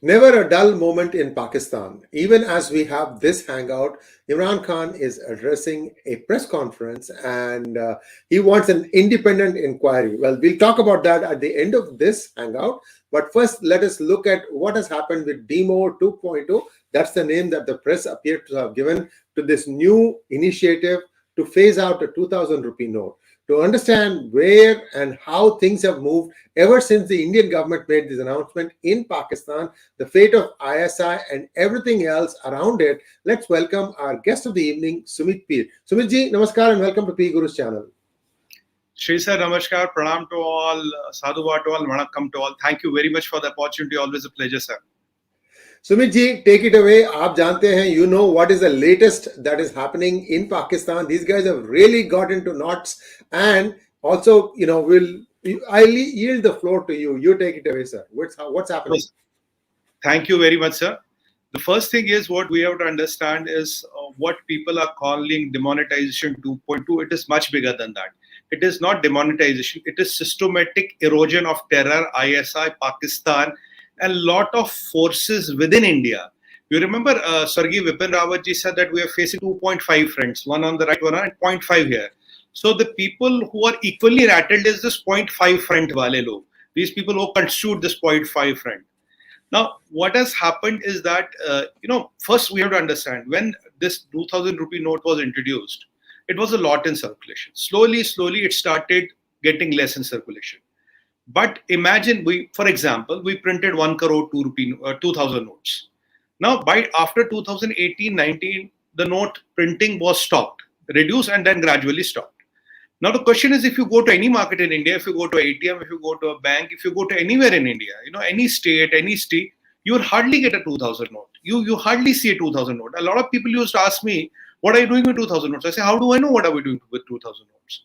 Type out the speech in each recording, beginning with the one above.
Never a dull moment in Pakistan. Even as we have this hangout, Imran Khan is addressing a press conference and he wants an independent inquiry. Well, we'll talk about that at the end of this hangout. But first, let us look at what has happened with Demo 2.0. That's the name that the press appeared to have given to this new initiative to phase out the 2000 rupee note. To understand where and how things have moved ever since the Indian government made this announcement in Pakistan, the fate of ISI and everything else around it, let's welcome our guest of the evening, Sumit Peer. Sumit ji, namaskar and welcome to PGurus channel. Shri sir, namaskar, pranam to all, sadhuva to all, vanakkam to all. Thank you very much for the opportunity. Always a pleasure, sir. Sumit ji, take it away. आप जानते हैं, you know what is the latest that is happening in Pakistan. These guys have really got into knots, and also, I'll yield the floor to you. You take it away, sir. What's happening? Thank you very much, sir. The first thing is what we have to understand is what people are calling demonetization 2.2. It is much bigger than that. It is not demonetization. It is systematic erosion of terror, ISI, Pakistan, and lot of forces within India. You remember Sargi Vipin Rawat ji said that we are facing 2.5 fronts, one on the right, one on 0.5 here. So the people who are equally rattled is this 0.5 front wale log. These people who constitute this 0.5 front. Now, what has happened is that, first we have to understand when this 2000 rupee note was introduced, it was a lot in circulation. Slowly, it started getting less in circulation. But imagine for example, we printed 1 crore 2000 notes. Now, after 2018-19, the note printing was stopped, reduced, and then gradually stopped. Now, the question is, if you go to any market in India, if you go to ATM, if you go to a bank, if you go to anywhere in India, any state, you will hardly get a 2000 note. You hardly see a 2000 note. A lot of people used to ask me, what are you doing with 2000 notes? I say, how do I know what are we doing with 2000 notes?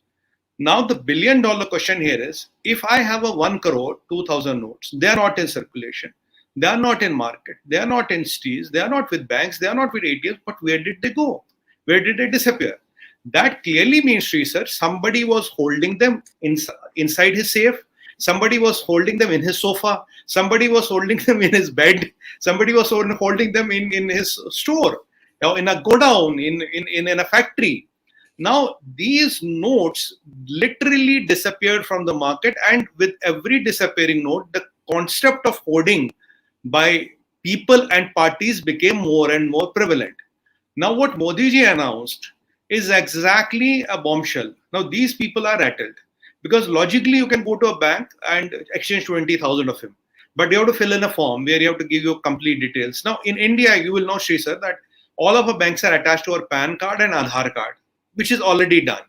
Now, the billion-dollar question here is, if I have a 1 crore 2000 notes, they are not in circulation. They are not in market. They are not in cities. They are not with banks. They are not with ATMs. But where did they go? Where did they disappear? That clearly means, Sri sir, somebody was holding them inside his safe. Somebody was holding them in his sofa. Somebody was holding them in his bed. Somebody was holding them in his store, in a godown, in a factory. Now, these notes literally disappeared from the market, and with every disappearing note, the concept of hoarding by people and parties became more and more prevalent. Now, what Modi ji announced is exactly a bombshell. Now, these people are rattled because logically you can go to a bank and exchange 20,000 of him, but you have to fill in a form where you have to give your complete details. Now, in India, you will know, Sri sir, that all of our banks are attached to our PAN card and Aadhaar card, which is already done.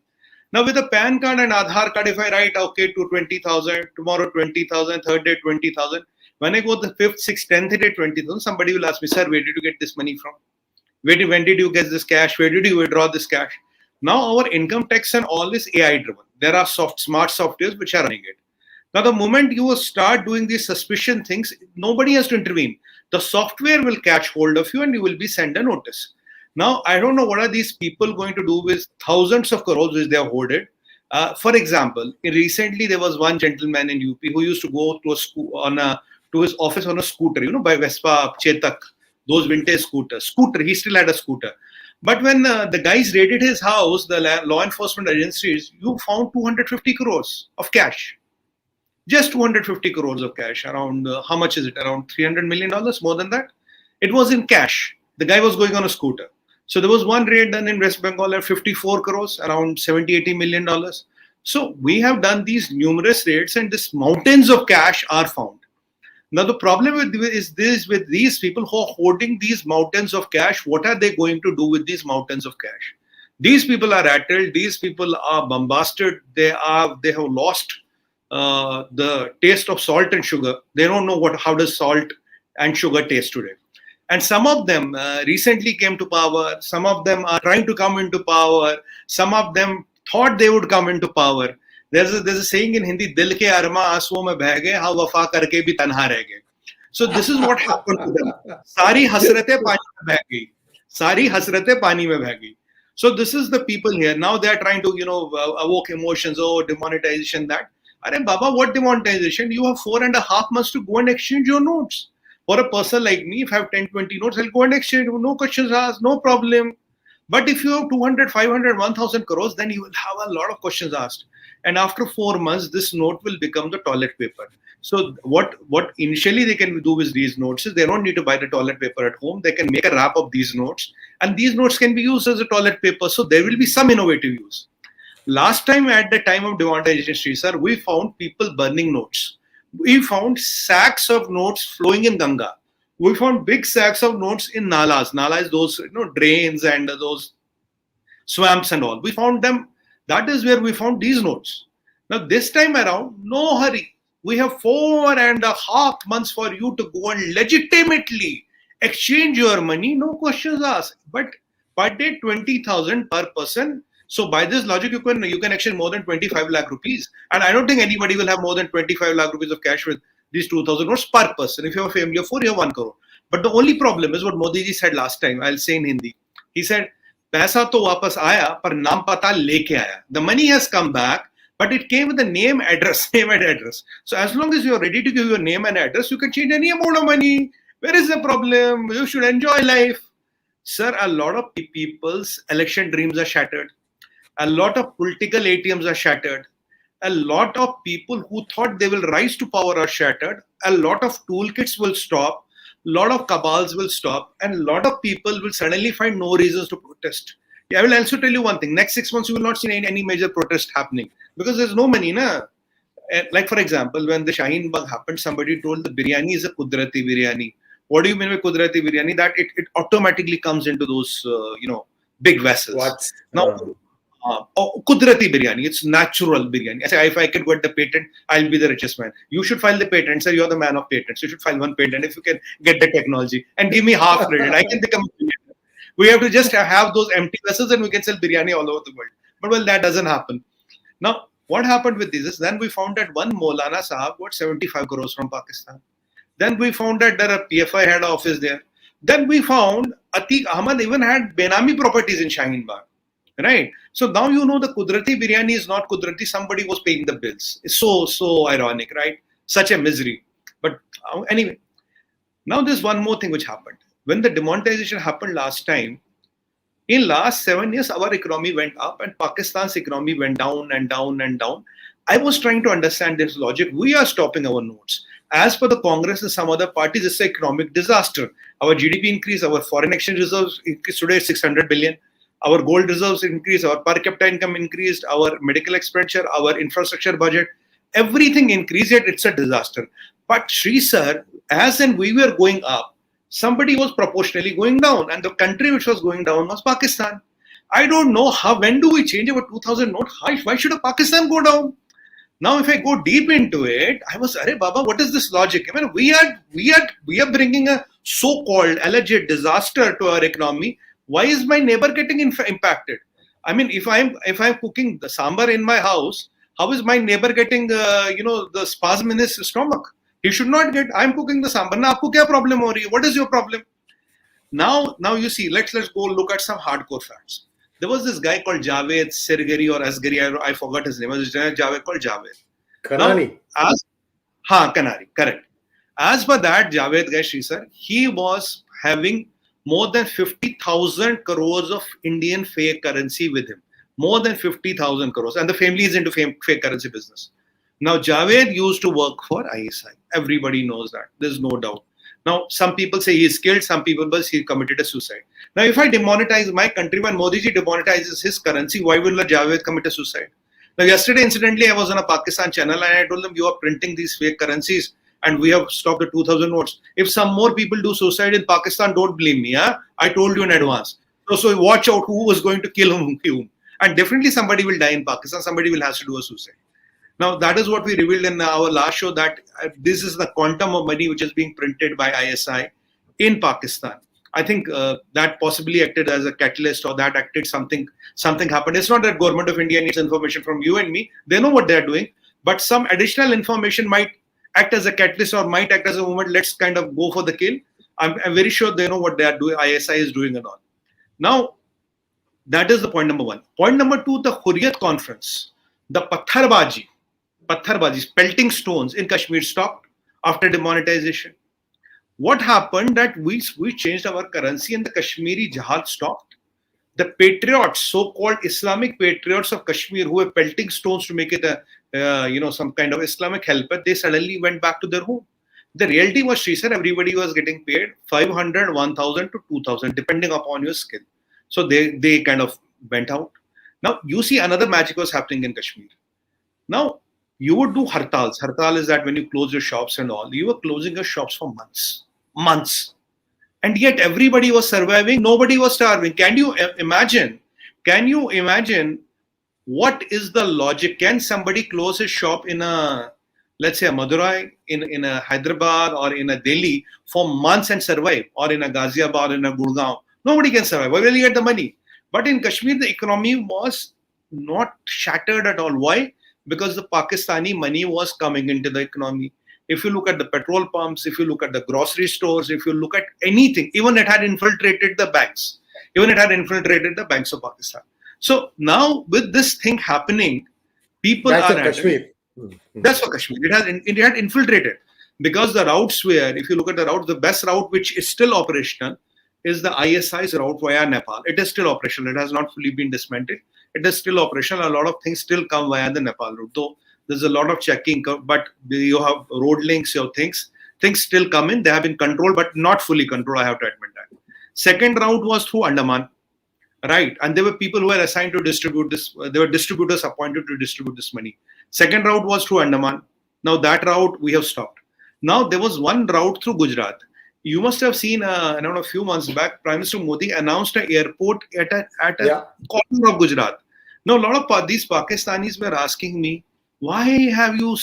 Now, with a PAN card and Aadhaar card, if I write, okay, to 20,000, tomorrow 20,000, third day 20,000, when I go the 5th, 6th, 10th day 20,000, somebody will ask me, sir, where did you get this money from? When did you get this cash? Where did you withdraw this cash? Now, our income tax and all is AI driven. There are smart softwares which are running it. Now, the moment you will start doing these suspicion things, nobody has to intervene. The software will catch hold of you and you will be sent a notice. Now, I don't know what are these people going to do with thousands of crores which they have hoarded. For example, recently there was one gentleman in UP who used to go to a school to his office on a scooter, by Vespa, Chetak, those vintage scooters. He still had a scooter. But when the guys raided his house, the law enforcement agencies, you found 250 crores of cash. Just 250 crores of cash. Around, how much is it? Around $300 million, more than that? It was in cash. The guy was going on a scooter. So there was one raid done in West Bengal at 54 crores, around $70-80 million. So we have done these numerous raids and these mountains of cash are found. Now, the problem with these people who are hoarding these mountains of cash, what are they going to do with these mountains of cash? These people are rattled. These people are bombasted. They have lost the taste of salt and sugar. They don't know how does salt and sugar taste today. And some of them recently came to power. Some of them are trying to come into power. Some of them thought they would come into power. There's a saying in Hindi, Dil ke arma aasuon mein beh gaye, haan wafa karke bhi tanha reh gaye. So this is what happened to them. Sari hasratein pani mein beh gayi. Sari hasratein pani mein beh gayi. So this is the people here. Now they are trying to, evoke emotions, demonetization, that. Arey Baba, what demonetization? You have 4.5 months to go and exchange your notes. For a person like me, if I have 10, 20 notes, I'll go and exchange. No questions asked, no problem. But if you have 200, 500, 1,000 crores, then you will have a lot of questions asked. And after 4 months, this note will become the toilet paper. So what initially they can do with these notes is they don't need to buy the toilet paper at home. They can make a wrap of these notes, and these notes can be used as a toilet paper. So there will be some innovative use. Last time, at the time of demonetization, sir, we found people burning notes. We found sacks of notes flowing in Ganga. We found big sacks of notes in nalas. Nalas, those drains and those swamps and all. We found them. That is where we found these notes. Now this time around, no hurry. We have 4.5 months for you to go and legitimately exchange your money. No questions asked. But per day 20,000 per person. So by this logic, you can exchange more than 25 lakh rupees. And I don't think anybody will have more than 25 lakh rupees of cash with these 2,000 notes per person. If you have a family of 4, you have 1 crore. But the only problem is what Modi ji said last time. I'll say in Hindi. He said, "Paisa to wapas aaya, par naam pata leke aaya." The money has come back, but it came with the name, address, name and address. So as long as you are ready to give your name and address, you can change any amount of money. Where is the problem? You should enjoy life. Sir, a lot of people's election dreams are shattered. A lot of political ATMs are shattered. A lot of people who thought they will rise to power are shattered. A lot of toolkits will stop. A lot of cabals will stop. And a lot of people will suddenly find no reasons to protest. I will also tell you one thing. Next 6 months, you will not see any major protest happening because there's no money. Like, for example, when the Shaheen Bagh happened, somebody told the biryani is a Kudrati biryani. What do you mean by Kudrati biryani? That it automatically comes into those, big vessels. What? Now, Kudrati biryani, it's natural biryani. I say, if I can get the patent, I'll be the richest man. You should file the patent, sir. You're the man of patents. You should file one patent if you can get the technology and give me half credit. I can become a billionaire. We have to just have those empty vessels and we can sell biryani all over the world. But well, that doesn't happen. Now, what happened with this is then we found that one Maulana Sahab got 75 crores from Pakistan. Then we found that there a PFI had an office there. Then we found Atiq Ahmad even had Benami properties in Shaheen Bagh. Right. So now you know the Kudrati biryani is not Kudrati. Somebody was paying the bills. It's so ironic, right? Such a misery. But anyway, now there's one more thing which happened. When the demonetization happened last time, in last 7 years, our economy went up and Pakistan's economy went down and down and down. I was trying to understand this logic. We are stopping our notes. As per the Congress and some other parties, it's an economic disaster. Our GDP increased, our foreign exchange reserves increased today 600 billion. Our gold reserves increased, our per capita income increased, our medical expenditure, our infrastructure budget, everything increased, yet it's a disaster. But Shri Sir, as and we were going up, somebody was proportionally going down, and the country which was going down was Pakistan. I don't know when do we change our 2000 note? Why should a Pakistan go down? Now, if I go deep into it, I was, Arey Baba, what is this logic? I mean, we are bringing a so-called alleged disaster to our economy. Why is my neighbor getting impacted? I mean, if I'm cooking the sambar in my house, how is my neighbor getting the spasm in his stomach? He should not get. I'm cooking the sambar. Now, aapko kya problem ho rahi hai? What is your problem? Now you see. Let's go look at some hardcore facts. There was this guy called Javed Sirgari or Asgari. I forgot his name. It was Javed called Javed. Kanani. Kanari. Correct. As per that Javed guy, Shri Sir, he was having more than 50,000 crores of Indian fake currency with him. More than 50,000 crores. And the family is into fake currency business. Now, Javed used to work for ISI. Everybody knows that. There's no doubt. Now, some people say he's killed. Some people say he committed a suicide. Now, if I demonetize my country, when Modi ji demonetizes his currency, why will Javed commit a suicide? Now, yesterday, incidentally, I was on a Pakistan channel and I told them, you are printing these fake currencies. And we have stopped the 2,000 notes. If some more people do suicide in Pakistan, don't blame me. I told you in advance. So watch out who is going to kill whom. And definitely somebody will die in Pakistan. Somebody will have to do a suicide. Now, that is what we revealed in our last show, that this is the quantum of money which is being printed by ISI in Pakistan. I think that possibly acted as a catalyst, or that acted something happened. It's not that government of India needs information from you and me. They know what they're doing. But some additional information might act as a catalyst or might act as a movement. Let's kind of go for the kill. I'm very sure they know what they are doing. ISI is doing and all. Now, that is the point number one. Point number two, the Hurriyat conference, the Patharbaji, pelting stones in Kashmir stopped after demonetization. What happened that we changed our currency and the Kashmiri jihad stopped. The patriots, so-called Islamic patriots of Kashmir, who were pelting stones to make it some kind of Islamic helper, they suddenly went back to their home. The reality was, she said, everybody was getting paid 500, 1,000 to 2,000, depending upon your skill. So they kind of went out. Now you see another magic was happening in Kashmir. Now you would do hartals. Hartal is that when you close your shops and all, you were closing your shops for months. And yet everybody was surviving. Nobody was starving. Can you imagine? Can you imagine what is the logic? Can somebody close his shop in a, let's say, a Madurai, in a Hyderabad or in a Delhi for months and survive, or in a Ghaziabad, or in a Gurgaon? Nobody can survive. Where will you get the money? But in Kashmir, the economy was not shattered at all. Why? Because the Pakistani money was coming into the economy. If you look at the petrol pumps, if you look at the grocery stores, if you look at anything, even it had infiltrated the banks. Even it had infiltrated the banks of Pakistan. So now with this thing happening, people That's are in Kashmir. That's for Kashmir. It had infiltrated, because the routes were, if you look at the route, the best route which is still operational is the ISI's route via Nepal. It is still operational. It has not fully been dismantled. It is still operational. A lot of things still come via the Nepal route, though there's a lot of checking, but you have road links, your things still come in. They have been controlled, but not fully controlled, I have to admit that. Second route was through Andaman, right? And there were people who were assigned to distribute this. There were distributors appointed to distribute this money. Second route was through Andaman. Now that route we have stopped. Now there was one route through Gujarat. You must have seen, a few months back, Prime Minister Modi announced an airport at a corner of Gujarat. Now a lot of these Pakistanis were asking me, why have you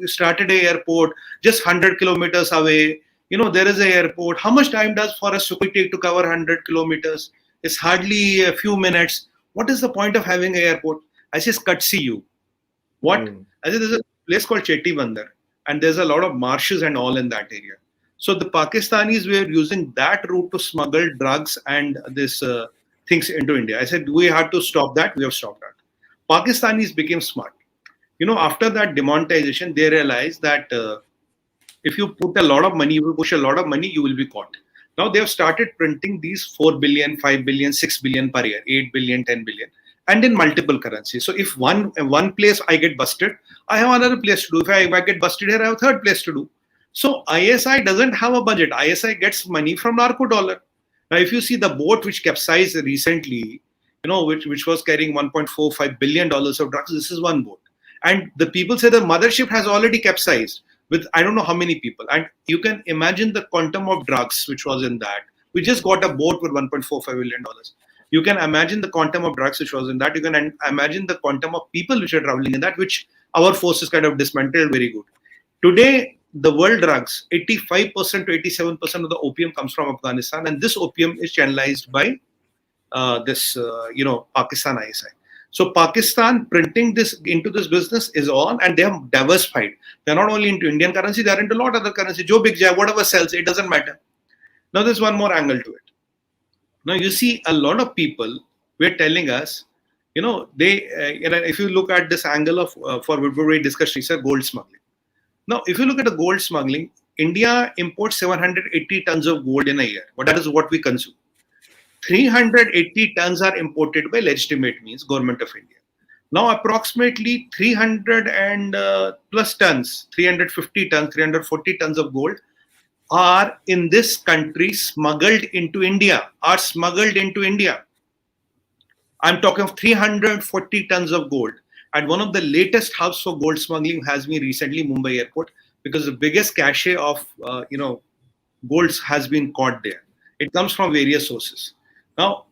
started an airport just 100 kilometers away? There is an airport. How much time does for a Sukhoi take to cover 100 kilometers? It's hardly a few minutes. What is the point of having an airport? I says, see you. What? I said, there's a place called Chetty Bandar, and there's a lot of marshes and all in that area. So the Pakistanis were using that route to smuggle drugs and this things into India. I said, we had to stop that. We have stopped that. Pakistanis became smart. After that demonetization, they realized that if you put a lot of money, you will push a lot of money, you will be caught. Now they have started printing these 4 billion, 5 billion, 6 billion per year, 8 billion, 10 billion, and in multiple currencies. So if one place I get busted, I have another place to do. If I get busted here, I have a third place to do. So ISI doesn't have a budget. ISI gets money from narco dollar. Now, if you see the boat which capsized recently, which was carrying $1.45 billion of drugs, this is one boat. And the people say the mothership has already capsized with I don't know how many people. And you can imagine the quantum of drugs which was in that. We just got a boat with $1.45 billion. You can imagine the quantum of drugs which was in that. You can imagine the quantum of people which are traveling in that, which our forces kind of dismantled very good. Today, the world drugs, 85% to 87% of the opium comes from Afghanistan. And this opium is channelized by Pakistan ISI. So Pakistan printing this into this business is on, and they have diversified. They're not only into Indian currency, they're into a lot of other currency. Joe Big Jai, whatever sells, it doesn't matter. Now there's one more angle to it. Now you see a lot of people were telling us, if you look at this angle of for we discussed, he said gold smuggling. Now, if you look at the gold smuggling, India imports 780 tons of gold in a year. But that is what we consume. 380 tons are imported by legitimate means, Government of India. Now, approximately 300 and plus tons, 350 tons, 340 tons of gold are in this country smuggled into India, I'm talking of 340 tons of gold. And one of the latest hubs for gold smuggling has been recently Mumbai airport, because the biggest cache of golds has been caught there. It comes from various sources. Now,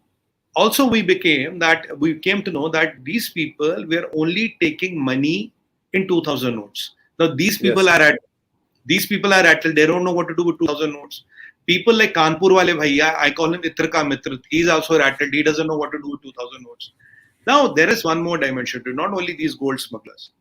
also we came to know that these people were only taking money in 2000 notes. Now these people are rattled. They don't know what to do with 2000 notes. People like Kanpur wale bhaiya, I call him Itra ka Mitra. He's also rattled. He doesn't know what to do with 2000 notes. Now, there is one more dimension to it, not only these gold smugglers.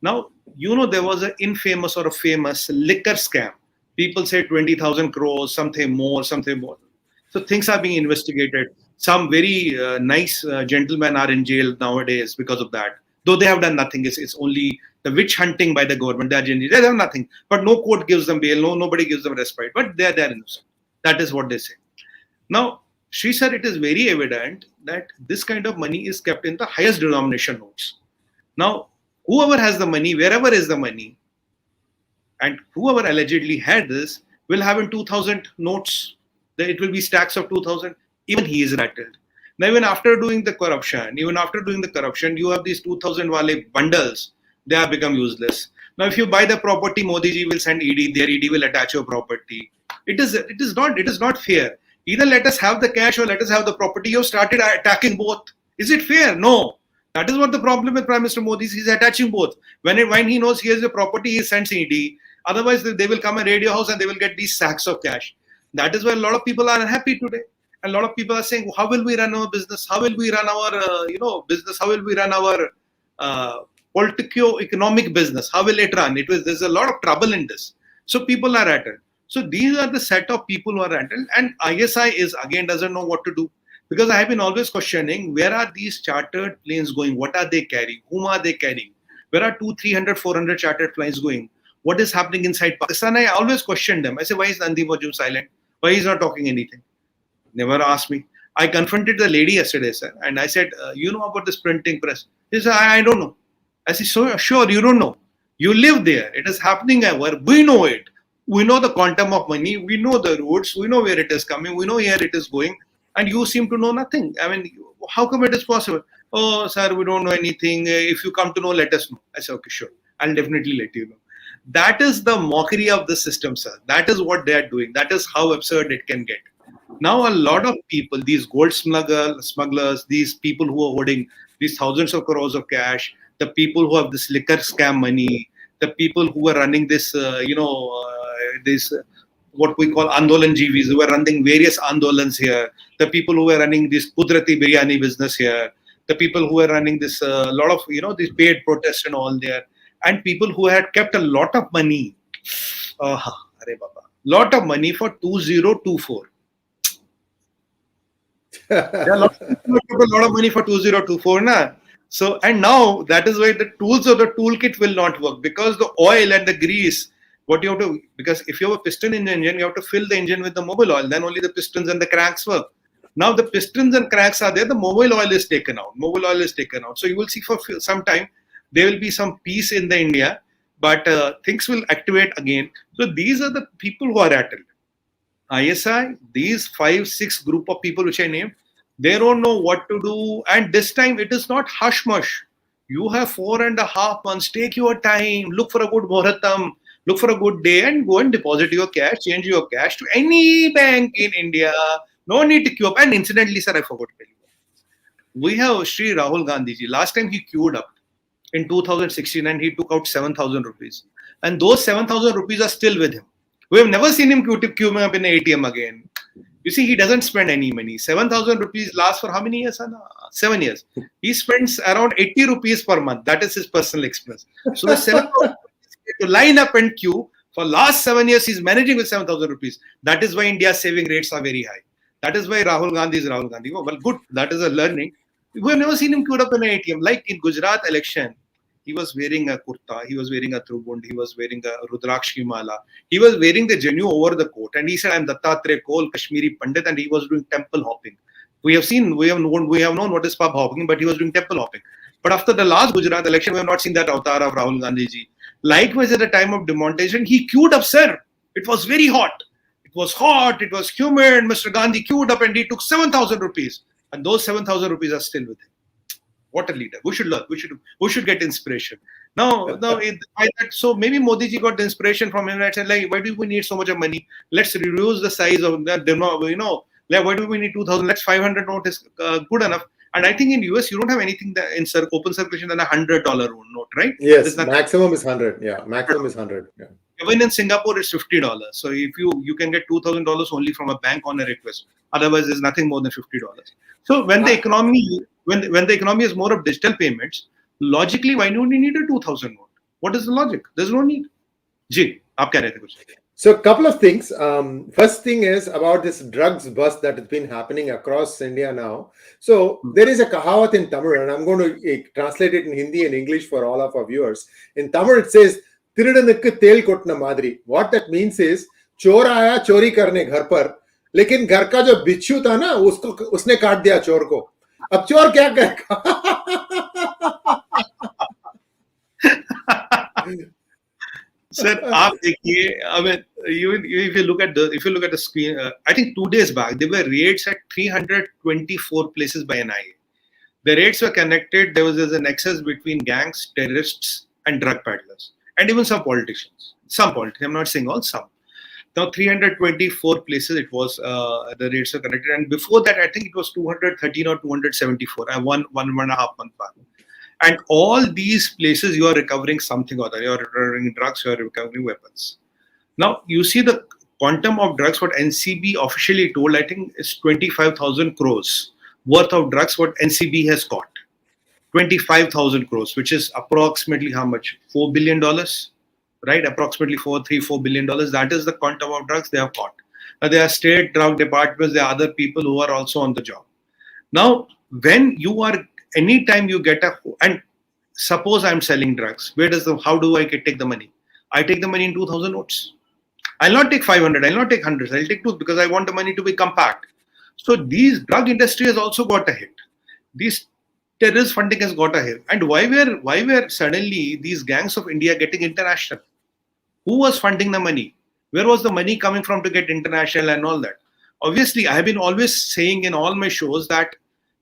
Now, there was an infamous or a famous liquor scam. People say 20,000 crores, something more. So things are being investigated. Some very nice gentlemen are in jail nowadays because of that. though they have done nothing. It's only the witch hunting by the government. They have nothing, but no court gives them bail. Nobody gives them respite. But they're innocent. That is what they say. Now, she said it is very evident that this kind of money is kept in the highest denomination notes. Now, whoever has the money, wherever is the money, and whoever allegedly had this will have in 2,000 notes. It will be stacks of 2,000. Even he is rattled. Now, even after doing the corruption, you have these 2,000 wale bundles. They have become useless. Now, if you buy the property, Modi ji will send ED. Their ED will attach your property. It is not fair. Either let us have the cash or let us have the property. You have started attacking both. Is it fair? No. That is what the problem with Prime Minister Modi is. He's attaching both. When he knows he has the property, he sends ED. Otherwise, they will come and raid your house and they will get these sacks of cash. That is why a lot of people are unhappy today. And a lot of people are saying, how will we run our business? How will we run our business? How will we run our politico-economic business? How will it run? There's a lot of trouble in this. So people are rattled. So these are the set of people who are rattled. And ISI doesn't know what to do. Because I have been always questioning, where are these chartered planes going? What are they carrying? Whom are they carrying? Where are 200, 300, 400 chartered planes going? What is happening inside Pakistan? I always question them. I say, why is Nandi Mojum silent? Why he's not talking anything? Never asked me. I confronted the lady yesterday, sir, and I said, you know about this printing press? He said, I don't know. I said, so sure, you don't know. You live there. It is happening everywhere. We know it. We know the quantum of money. We know the routes. We know where it is coming. We know where it is going. And you seem to know nothing. I mean, how come it is possible? Oh, sir, we don't know anything. If you come to know, let us know. I said, okay, sure. I'll definitely let you know. That is the mockery of the system, sir. That is what they are doing. That is how absurd it can get. Now, a lot of people, these gold smugglers, these people who are holding these thousands of crores of cash, the people who have this liquor scam money, the people who are running this, what we call Andolan GVs, who are running various Andolans here, the people who are running this Kudrati biryani business here, the people who are running this, lot of, these paid protests and all there, and people who had kept a lot of money, lot of money for 2024. There are a lot of money for 2024, na? So, and now that is why the tools of the toolkit will not work, because the oil and the grease, what you have to, because if you have a piston in the engine, you have to fill the engine with the mobile oil, then only the pistons and the cranks work. Now the pistons and cranks are there, the mobile oil is taken out. So you will see for some time, there will be some peace in the India, but things will activate again. So these are the people who are rattled. ISI, these 5-6 group of people which I named, they don't know what to do. And this time it is not hush-mush. You have 4.5 months. Take your time. Look for a good Muhurtam. Look for a good day and go and deposit your cash, change your cash to any bank in India. No need to queue up. And incidentally, sir, I forgot to tell you. We have Sri Rahul Gandhi ji. Last time he queued up in 2016 and he took out 7,000 rupees. And those 7,000 rupees are still with him. We have never seen him queuing up in an ATM again. You see, he doesn't spend any money. 7,000 rupees lasts for how many years? 7 years. He spends around 80 rupees per month. That is his personal expense. So the 7,000 to line up and queue for last 7 years, he's managing with 7,000 rupees. That is why India's saving rates are very high. That is why Rahul Gandhi is Rahul Gandhi. Well, good. That is a learning. We have never seen him queued up in an ATM. Like in Gujarat election, he was wearing a kurta, he was wearing a trubund, he was wearing a Rudrakshi mala, he was wearing the Janu over the coat, and he said, "I'm Dattatreya Kol, Kashmiri Pandit," and he was doing temple hopping. We have known what is pub hopping, but he was doing temple hopping. But after the last Gujarat election, we have not seen that avatar of Rahul Gandhi ji. Likewise, at the time of demonetization, he queued up, sir. It was very hot. It was humid. Mr. Gandhi queued up and he took 7,000 rupees. And those 7,000 rupees are still with him. What a leader. We should learn. We should get inspiration. So maybe Modi ji got the inspiration from him and said, like, why do we need so much of money? Let's reduce the size of that. Why do we need 2,000? Let's 500 note is good enough. And I think in US, you don't have anything that in open circulation than $100 note, right? Yes, maximum is 100. Yeah, maximum is 100. Yeah. Even in Singapore, it's $50. So if you can get $2,000 only from a bank on a request. Otherwise, there's nothing more than $50. So when the economy, when the economy is more of digital payments, logically, why don't we need a 2,000 note? What is the logic? There's no need. Ji, aap keh rahe the kuch? So a couple of things. First thing is about this drugs bust that has been happening across India now. So there is a kahawat in Tamil, and I'm going to translate it in Hindi and English for all of our viewers. In Tamil, it says "Thirudanukku tel kotna madri." What that means is चोर आया चोरी करने घर पर, लेकिन घर का जो बिच्छू था ना उसने काट दिया चोर को. अब चोर क्या करेगा? Sir, आप देखिए, I mean, if you look at the screen, I think 2 days back there were raids at 324 places by NIA. The raids were connected. There was a nexus between gangs, terrorists, and drug peddlers, and even some politicians. Some politicians. I'm not saying all. Some. Now 324 places it was the raids were connected, and before that I think it was 213 or 274. One and a half month back. And all these places you are recovering something or other. You are recovering drugs, you are recovering weapons. Now you see the quantum of drugs what NCB officially told, I think is 25,000 crores worth of drugs what NCB has caught. 25,000 crores, which is approximately how much? $4 billion, right? Approximately $4 billion. That is the quantum of drugs they have caught. Now there are state drug departments, there are other people who are also on the job. Now, when you are anytime you get and suppose I'm selling drugs, how do I take the money? I take the money in 2,000 notes. I'll not take 500, I'll not take hundreds, I'll take 2 because I want the money to be compact. So these drug industry has also got a hit. These terrorist funding has got a hit. And why were suddenly these gangs of India getting international? Who was funding the money? Where was the money coming from to get international and all that? Obviously, I have been always saying in all my shows that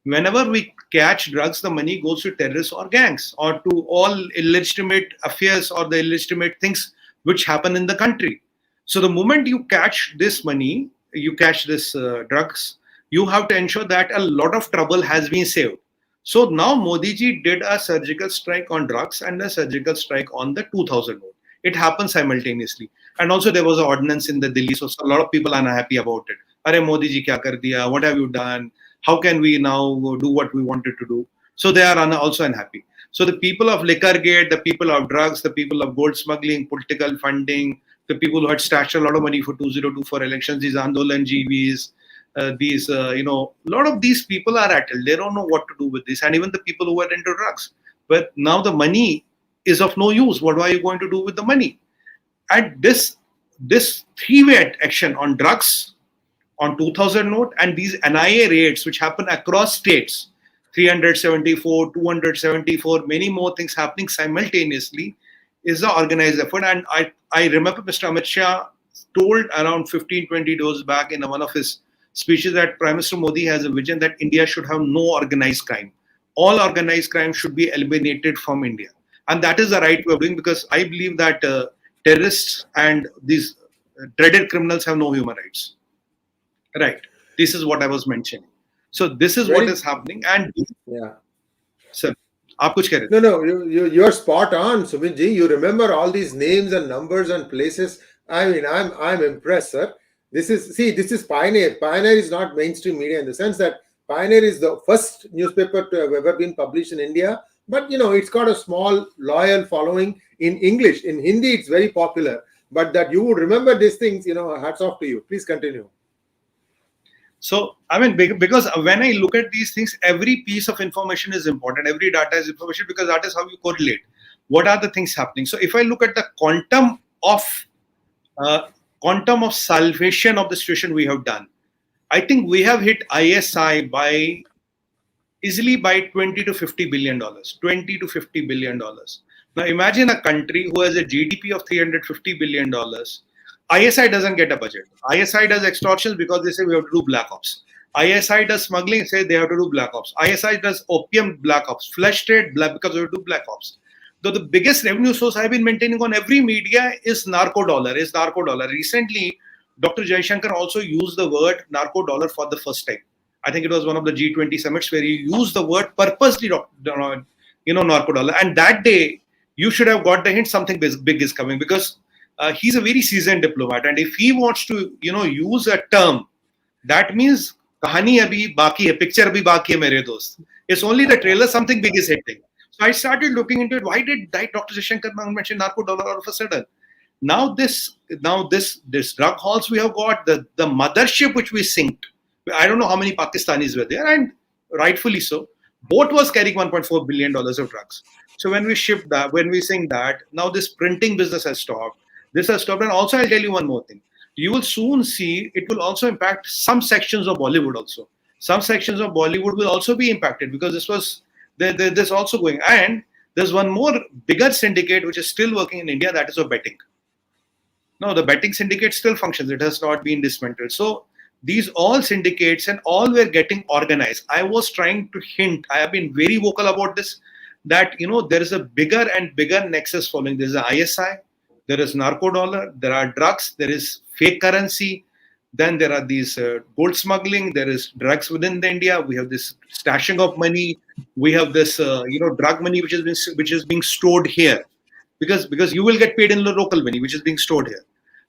whenever we catch drugs, the money goes to terrorists or gangs or to all illegitimate affairs or the illegitimate things which happen in the country. So the moment you catch this money, you catch this drugs, you have to ensure that a lot of trouble has been saved. So now Modi ji did a surgical strike on drugs and a surgical strike on the 2000 note. It happened simultaneously. And also there was an ordinance in the Delhi, so a lot of people are unhappy about it. Arey Modi ji kya kar diya? What have you done? How can we now do what we wanted to do? So they are also unhappy. So the people of Liquorgate, the people of drugs, the people of gold smuggling, political funding, the people who had stashed a lot of money for 2024 elections, these Andolan GVs, a lot of these people are rattled. They don't know what to do with this. And even the people who were into drugs. But now the money is of no use. What are you going to do with the money? And this three-way action on drugs, on 2000 note, and these NIA raids which happen across states, 374, 274, many more things happening simultaneously, is the organized effort. And I remember Mr. Amit Shah told around 15-20 days back in one of his speeches that Prime Minister Modi has a vision that India should have no organized crime. All organized crime should be eliminated from India. And that is the right way of doing, because I believe that terrorists and these dreaded criminals have no human rights. Right. This is what I was mentioning. So this is what is happening. And yeah, sir, aap kuch keh rahe the? No, you're spot on, Sumit ji. You remember all these names and numbers and places. I mean, I'm impressed, sir. This is Pioneer. Pioneer is not mainstream media in the sense that Pioneer is the first newspaper to have ever been published in India. But it's got a small loyal following in English. In Hindi, it's very popular. But that you would remember these things, hats off to you. Please continue. So, I mean, because when I look at these things, every piece of information is important. Every data is information because that is how you correlate. What are the things happening? So, if I look at the quantum of salvation of the situation we have done, I think we have hit ISI easily by $20 to $50 billion. $20 to $50 billion. Now, imagine a country who has a GDP of $350 billion. ISI doesn't get a budget. ISI does extortions because they say we have to do black ops. ISI does smuggling, say they have to do black ops. ISI does opium black ops, flesh trade because we have to do black ops. Though the biggest revenue source I've been maintaining on every media is narco dollar. Recently, Dr. Jaishankar also used the word narco dollar for the first time. I think it was one of the G20 summits where he used the word purposely, narco dollar. And that day, you should have got the hint something big is coming, because he's a very seasoned diplomat, and if he wants to, use a term, that means kahani abhi baki hai, picture abhi baki hai, mere dost. It's only the trailer, something big is hitting. So I started looking into it. Why did Dr. Jaishankar mention narco dollar all of a sudden? Now this drug halls we have got, the mothership which we synced. I don't know how many Pakistanis were there, and rightfully so. Boat was carrying $1.4 billion of drugs. So when we shipped that, when we sing that, now this printing business has stopped. This has stopped. And also I'll tell you one more thing. You will soon see it will also impact some sections of Bollywood also. Some sections of Bollywood will also be impacted because this was this also going. And there's one more bigger syndicate which is still working in India, that is of betting. No, the betting syndicate still functions. It has not been dismantled. So these all syndicates and all were getting organized. I was trying to hint, I have been very vocal about this, that there is a bigger and bigger nexus following. There is a ISI, there is narco dollar, there are drugs, there is fake currency, then there are these gold smuggling, there is drugs within India, we have this stashing of money, we have this drug money which is being stored here, because you will get paid in the local money which is being stored here.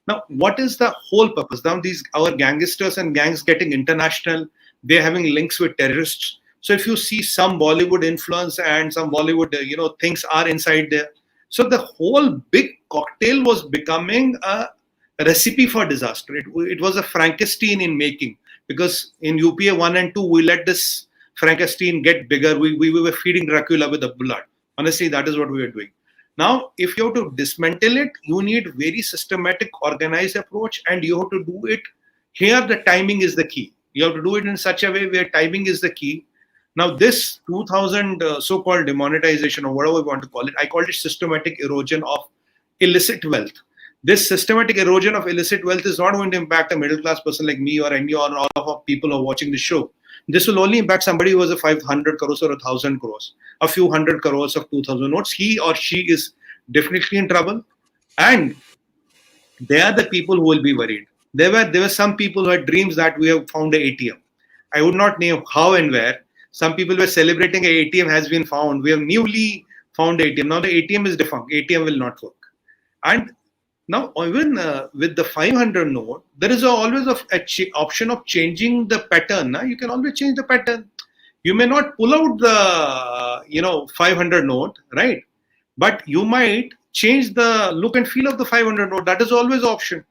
Now, what is the whole purpose? Now, our gangsters and gangs getting international, they're having links with terrorists. So if you see some Bollywood influence and some Bollywood, things are inside there. So the whole big cocktail was becoming a recipe for disaster. It was a Frankenstein in making, because in UPA 1 and 2, we let this Frankenstein get bigger. We were feeding Dracula with the blood. Honestly, that is what we were doing. Now, if you have to dismantle it, you need very systematic, organized approach, and you have to do it. Here, the timing is the key. You have to do it in such a way where timing is the key. Now, this 2000 so-called demonetization, or whatever we want to call it, I call it systematic erosion of illicit wealth. This systematic erosion of illicit wealth is not going to impact a middle-class person like me or any or all of our people who are watching the show. This will only impact somebody who has a 500 crores or 1,000 crores, a few hundred crores of 2,000 notes. He or she is definitely in trouble, and they are the people who will be worried. There were some people who had dreams that we have found an ATM. I would not name how and where. Some people were celebrating an ATM has been found. We have newly found ATM. Now the ATM is defunct. ATM will not work. And now, even with the 500 note, there is always an option of changing the pattern. You can always change the pattern. You may not pull out the 500 note, right? But you might change the look and feel of the 500 note. That is always an option.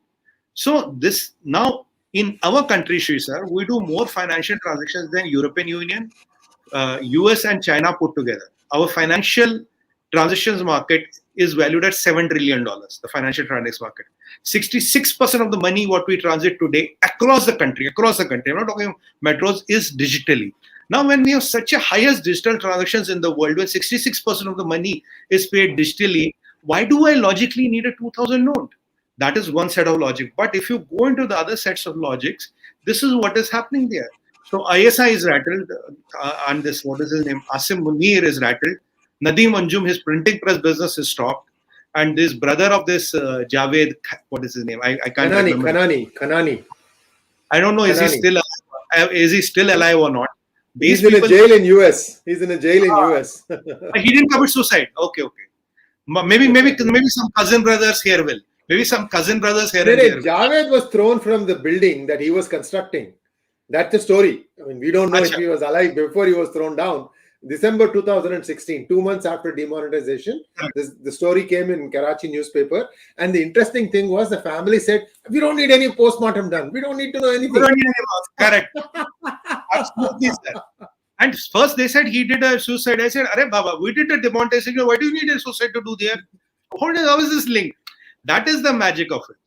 So this now in our country, Shri sir, we do more financial transactions than European Union, US and China put together. Our financial transactions market is valued at $7 trillion, the financial transactions market. 66% of the money what we transit today across the country, I'm not talking metros, is digitally. Now, when we have such a highest digital transactions in the world, when 66% of the money is paid digitally, why do I logically need a 2000 note? That is one set of logic. But if you go into the other sets of logics, this is what is happening there. So ISI is rattled, and this, what is his name, Asim Munir is rattled. Nadeem Anjum, his printing press business is stopped, and this brother of this Javed, what is his name? I can't remember. Kanani. I don't know. Kanani. Is he still alive or not? He's in a jail in US. He didn't commit suicide. Okay. Maybe some cousin brothers here will. Javed was thrown from the building that he was constructing. That's the story. I mean, we don't know if he was alive before he was thrown down. December 2016, 2 months after demonetization, the story came in Karachi newspaper. And the interesting thing was the family said, we don't need any postmortem done. We don't need to know anything. We don't need any correct. Absolutely, sir. And first they said he did a suicide. I said, Arey Baba, we did a demonetization. Why do you need a suicide to do there? How is this linked? That is the magic of it.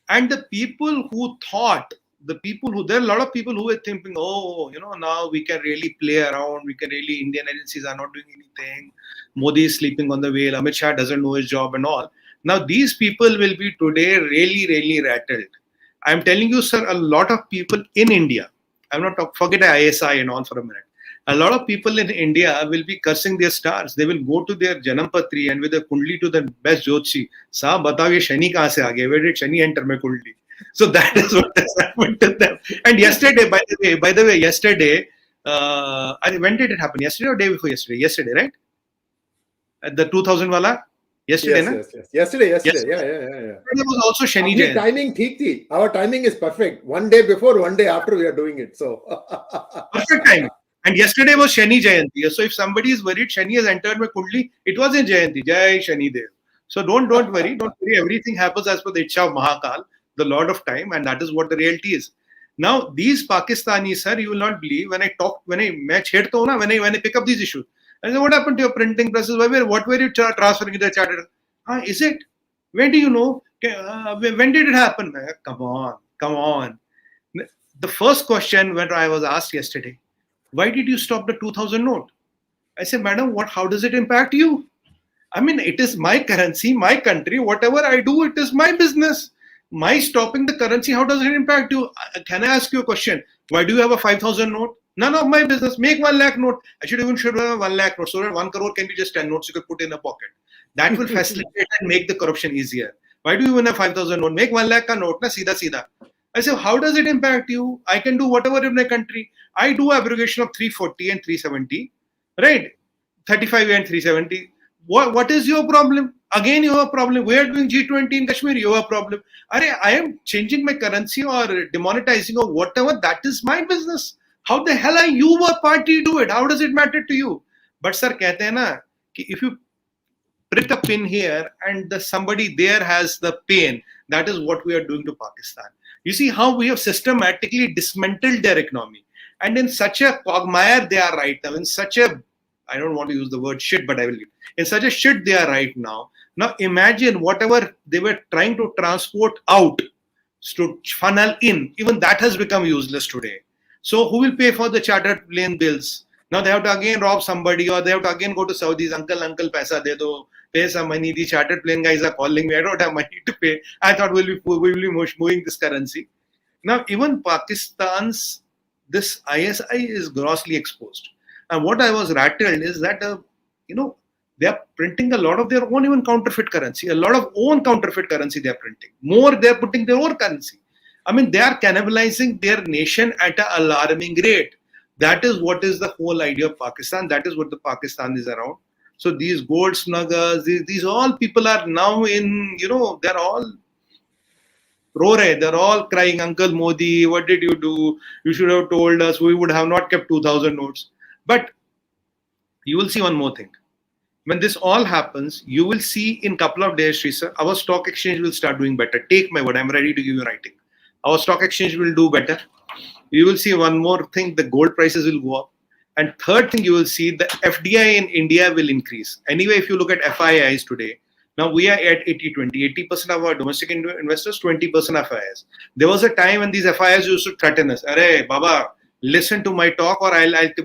And the people who thought, there are a lot of people who were thinking, now we can really play around. Indian agencies are not doing anything. Modi is sleeping on the wheel. Amit Shah doesn't know his job and all. Now, these people will be today really, really rattled. I'm telling you, sir, a lot of people in India, forget ISI and all for a minute. A lot of people in India will be cursing their stars. They will go to their Janampatri and with a kundli to the best Jyotshi. Saab, batao ye Shani kahan se aa gaya? Where did Shani enter my kundli? So that is what has happened to them. And yesterday, by the way, when did it happen? Yesterday or day before yesterday? Yesterday, right? At the 2000 wala? Yesterday, yes. Yesterday. Yeah. It was also Shani Jayanti. Timing theek thi. Our timing is perfect. One day before, one day after we are doing it. So perfect timing. And yesterday was Shani Jayanti. So if somebody is worried Shani has entered my kundli, it was in Jayanti. Jai Shani Dev. So don't worry, don't worry. Everything happens as per the Ichha of Mahakal, the Lord of Time, and that is what the reality is. Now, these Pakistanis, sir, you will not believe when I pick up these issues. I say, what happened to your printing presses? What were you transferring to the chartered? Is it? When do you know? When did it happen? Come on. The first question when I was asked yesterday, why did you stop the 2000 note? I said, madam, how does it impact you? I mean, it is my currency, my country. Whatever I do, it is my business. My stopping the currency, how does it impact you? Can I ask you a question? Why do you have a 5,000 note? None of my business. Make 1 lakh note. I should have a 1 lakh note. So that 1 crore can be just 10 notes you could put in a pocket. That will facilitate and make the corruption easier. Why do you even have 5,000 note? Make 1 lakh ka note, na seeda. I say, how does it impact you? I can do whatever in my country. I do abrogation of 340 and 370, right? 35 and 370. What is your problem? Again, you have a problem. We are doing G20 in Kashmir, you have a problem. I am changing my currency or demonetizing or whatever. That is my business. How the hell are you a party to it? How does it matter to you? But sir, कहते हैं ना कि if you prick a pin here and somebody there has the pain, that is what we are doing to Pakistan. You see how we have systematically dismantled their economy. And in such a quagmire they are right now, in such a, I don't want to use the word shit, but I will. In such a shit they are right now. Now imagine whatever they were trying to transport out to funnel in, even that has become useless today. So who will pay for the chartered plane bills? Now they have to again rob somebody, or they have to again go to Saudis. Uncle, paisa de do, pay some money. The chartered plane guys are calling me. I don't have money to pay. I thought we will be moving this currency. Now even Pakistan's this ISI is grossly exposed. And what I was rattled is that they are printing a lot of their own even counterfeit currency, a lot of own counterfeit currency they are printing. More, they are putting their own currency. I mean, they are cannibalizing their nation at an alarming rate. That is what is the whole idea of Pakistan. That is what the Pakistan is around. So these gold snuggers, these all people are now in, they're all they're all crying, Uncle Modi, what did you do? You should have told us. We would have not kept 2,000 notes. But you will see one more thing. When this all happens, you will see in a couple of days, Sri sir, our stock exchange will start doing better. Take my word, I'm ready to give you writing. Our stock exchange will do better. You will see one more thing, the gold prices will go up. And third thing, you will see the FDI in India will increase. Anyway, if you look at FIIs today, now we are at 80-20. 80% of our domestic investors, 20% FIIs. There was a time when these FIIs used to threaten us. Arey, Baba, listen to my talk or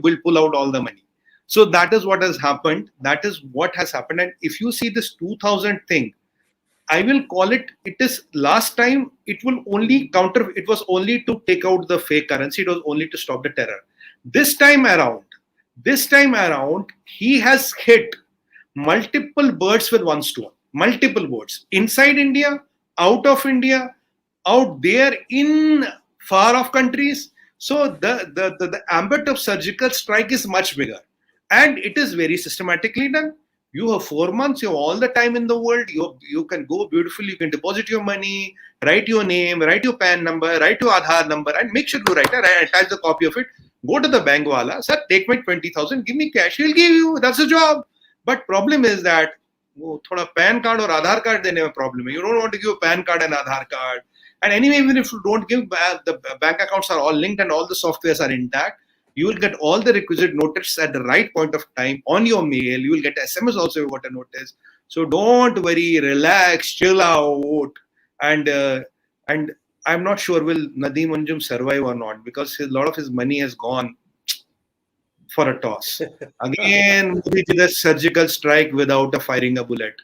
will pull out all the money. So that is what has happened. That is what has happened. And if you see this 2000 thing, I will call it, it is last time, it was only to take out the fake currency. It was only to stop the terror. This time around, he has hit multiple birds with one stone. Multiple birds. Inside India, out there in far off countries. So the ambit of surgical strike is much bigger. And it is very systematically done. You have 4 months, you have all the time in the world. You can go beautifully, you can deposit your money, write your name, write your PAN number, write your Aadhaar number, and make sure you attach the copy of it. Go to the bank wala, sir, take my 20,000, give me cash, he'll give you. That's the job. But problem is that thoda PAN card or Aadhaar card dene mein problem hai. You don't want to give a PAN card and Aadhaar card. And anyway, even if you don't give, the bank accounts are all linked and all the softwares are intact. You will get all the requisite notice at the right point of time on your mail. You will get SMS also if you got a notice. So don't worry, relax, chill out. And I'm not sure will Nadeem Anjum survive or not, because a lot of his money has gone for a toss. Again, Modi did a surgical strike without firing a bullet.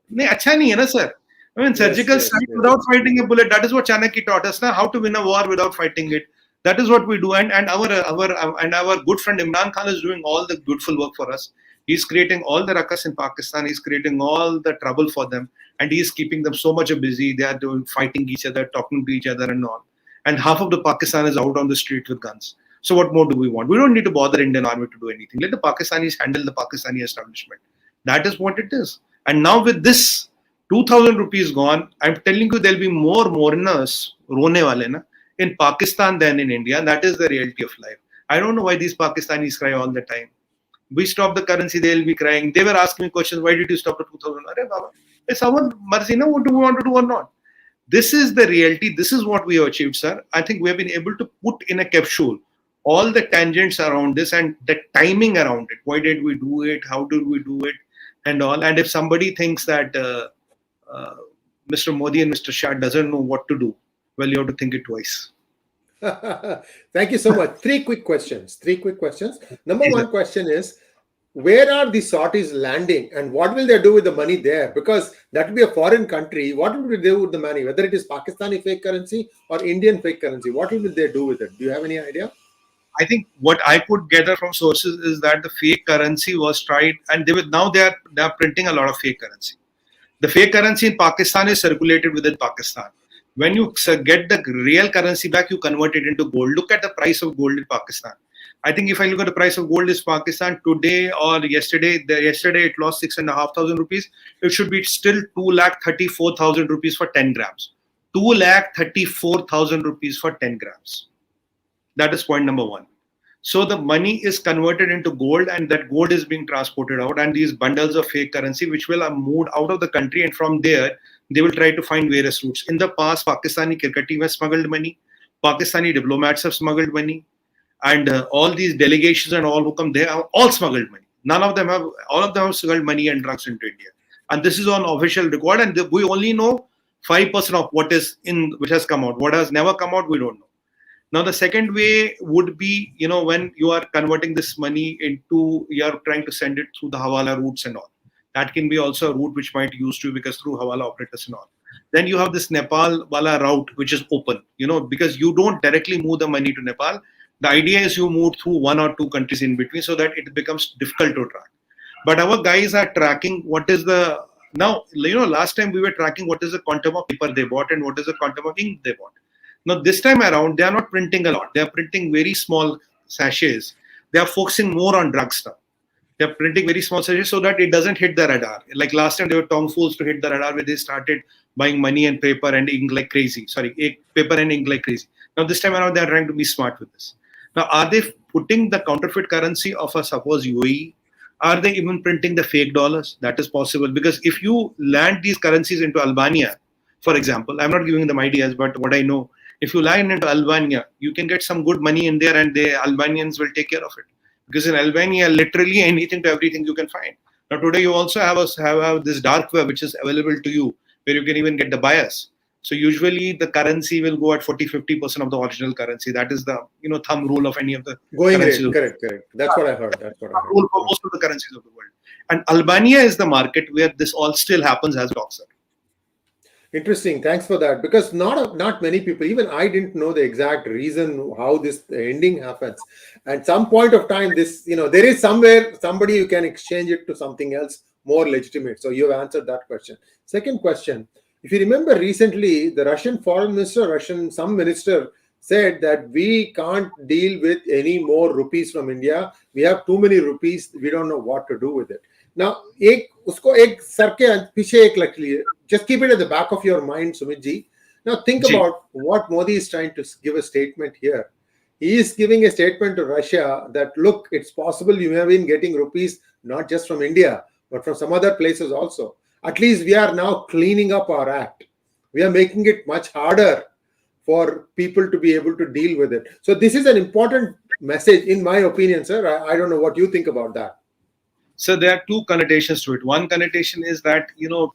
No, acha nahi hai na, sir. I mean, surgical strike without fighting a bullet. That is what Chanakya taught us, na, how to win a war without fighting it. That is what we do, and our good friend Imran Khan is doing all the beautiful work for us. He's creating all the ruckus in Pakistan. He's creating all the trouble for them, and he's keeping them so much busy. They are fighting each other, talking to each other, and all. And half of the Pakistan is out on the street with guns. So what more do we want? We don't need to bother Indian army to do anything. Let the Pakistanis handle the Pakistani establishment. That is what it is. And now with this 2,000 rupees gone, I'm telling you, there'll be more mourners, rone wale na, in Pakistan than in India. That is the reality of life. I don't know why these Pakistanis cry all the time. We stop the currency, they'll be crying. They were asking me questions, why did you stop the 2,000? Arey Baba, It's our marzi, na, what do we want to do or not? This is the reality. This is what we have achieved, sir. I think we have been able to put in a capsule all the tangents around this and the timing around it. Why did we do it? How did we do it? And all. And if somebody thinks that Mr. Modi and Mr. Shah doesn't know what to do, well, you have to think it twice. Thank you so much. Three quick questions. Number Yes, one question is, where are the sorties landing and what will they do with the money there? Because that will be a foreign country. What will they do with the money? Whether it is Pakistani fake currency or Indian fake currency, what will they do with it? Do you have any idea? I think what I could gather from sources is that the fake currency was tried, and they are printing a lot of fake currency. The fake currency in Pakistan is circulated within Pakistan. When you get the real currency back, you convert it into gold. Look at the price of gold in Pakistan. I think if I look at the price of gold in Pakistan today or yesterday it lost 6,500 rupees. It should be still 2,34,000 rupees for 10 grams. 2,34,000 rupees for 10 grams. That is point number one. So the money is converted into gold, and that gold is being transported out, and these bundles of fake currency which will are moved out of the country, and from there they will try to find various routes. In the past, Pakistani cricket team has smuggled money, Pakistani diplomats have smuggled money, and all these delegations and all who come, they have all smuggled money. All of them have smuggled money and drugs into India, and this is on official record. And we only know 5% of what has come out. What has never come out, we don't know. Now, the second way would be, when you are converting this money into, you are trying to send it through the Hawala routes and all. That can be also a route which might be used to, because through Hawala operators and all. Then you have this Nepal Wala route, which is open, because you don't directly move the money to Nepal. The idea is you move through one or two countries in between so that it becomes difficult to track. But our guys are tracking what is last time we were tracking what is the quantum of paper they bought and what is the quantum of ink they bought. Now, this time around, they are not printing a lot. They are printing very small sachets. They are focusing more on drugs now. They are printing very small sachets so that it doesn't hit the radar. Like last time, they were tomfools to hit the radar where they started buying money and paper and ink like crazy. Paper and ink like crazy. Now, this time around, they are trying to be smart with this. Now, are they putting the counterfeit currency of suppose UAE? Are they even printing the fake dollars? That is possible, because if you land these currencies into Albania, for example, I'm not giving them ideas, but what I know, if you land into Albania, you can get some good money in there, and the Albanians will take care of it. Because in Albania, literally anything to everything you can find. Now, today you also have this dark web which is available to you, where you can even get the bias. So usually the currency will go at 40-50% of the original currency. That is the thumb rule of any of the going currencies. Correct. That's what I heard. Rule for most of the currencies of the world. And Albania is the market where this all still happens as talks. Interesting. Thanks for that. Because not many people, even I didn't know the exact reason how this ending happens. At some point of time, this, there is somewhere somebody you can exchange it to something else more legitimate. So you have answered that question. Second question. If you remember recently, the Russian foreign minister, some minister said that we can't deal with any more rupees from India. We have too many rupees. We don't know what to do with it. Now, just keep it at the back of your mind, Sumit ji. Now, think about what Modi is trying to give a statement here. He is giving a statement to Russia that, look, it's possible you have been getting rupees not just from India, but from some other places also. At least we are now cleaning up our act. We are making it much harder for people to be able to deal with it. So this is an important message, in my opinion, sir. I don't know what you think about that. So there are two connotations to it. One connotation is that,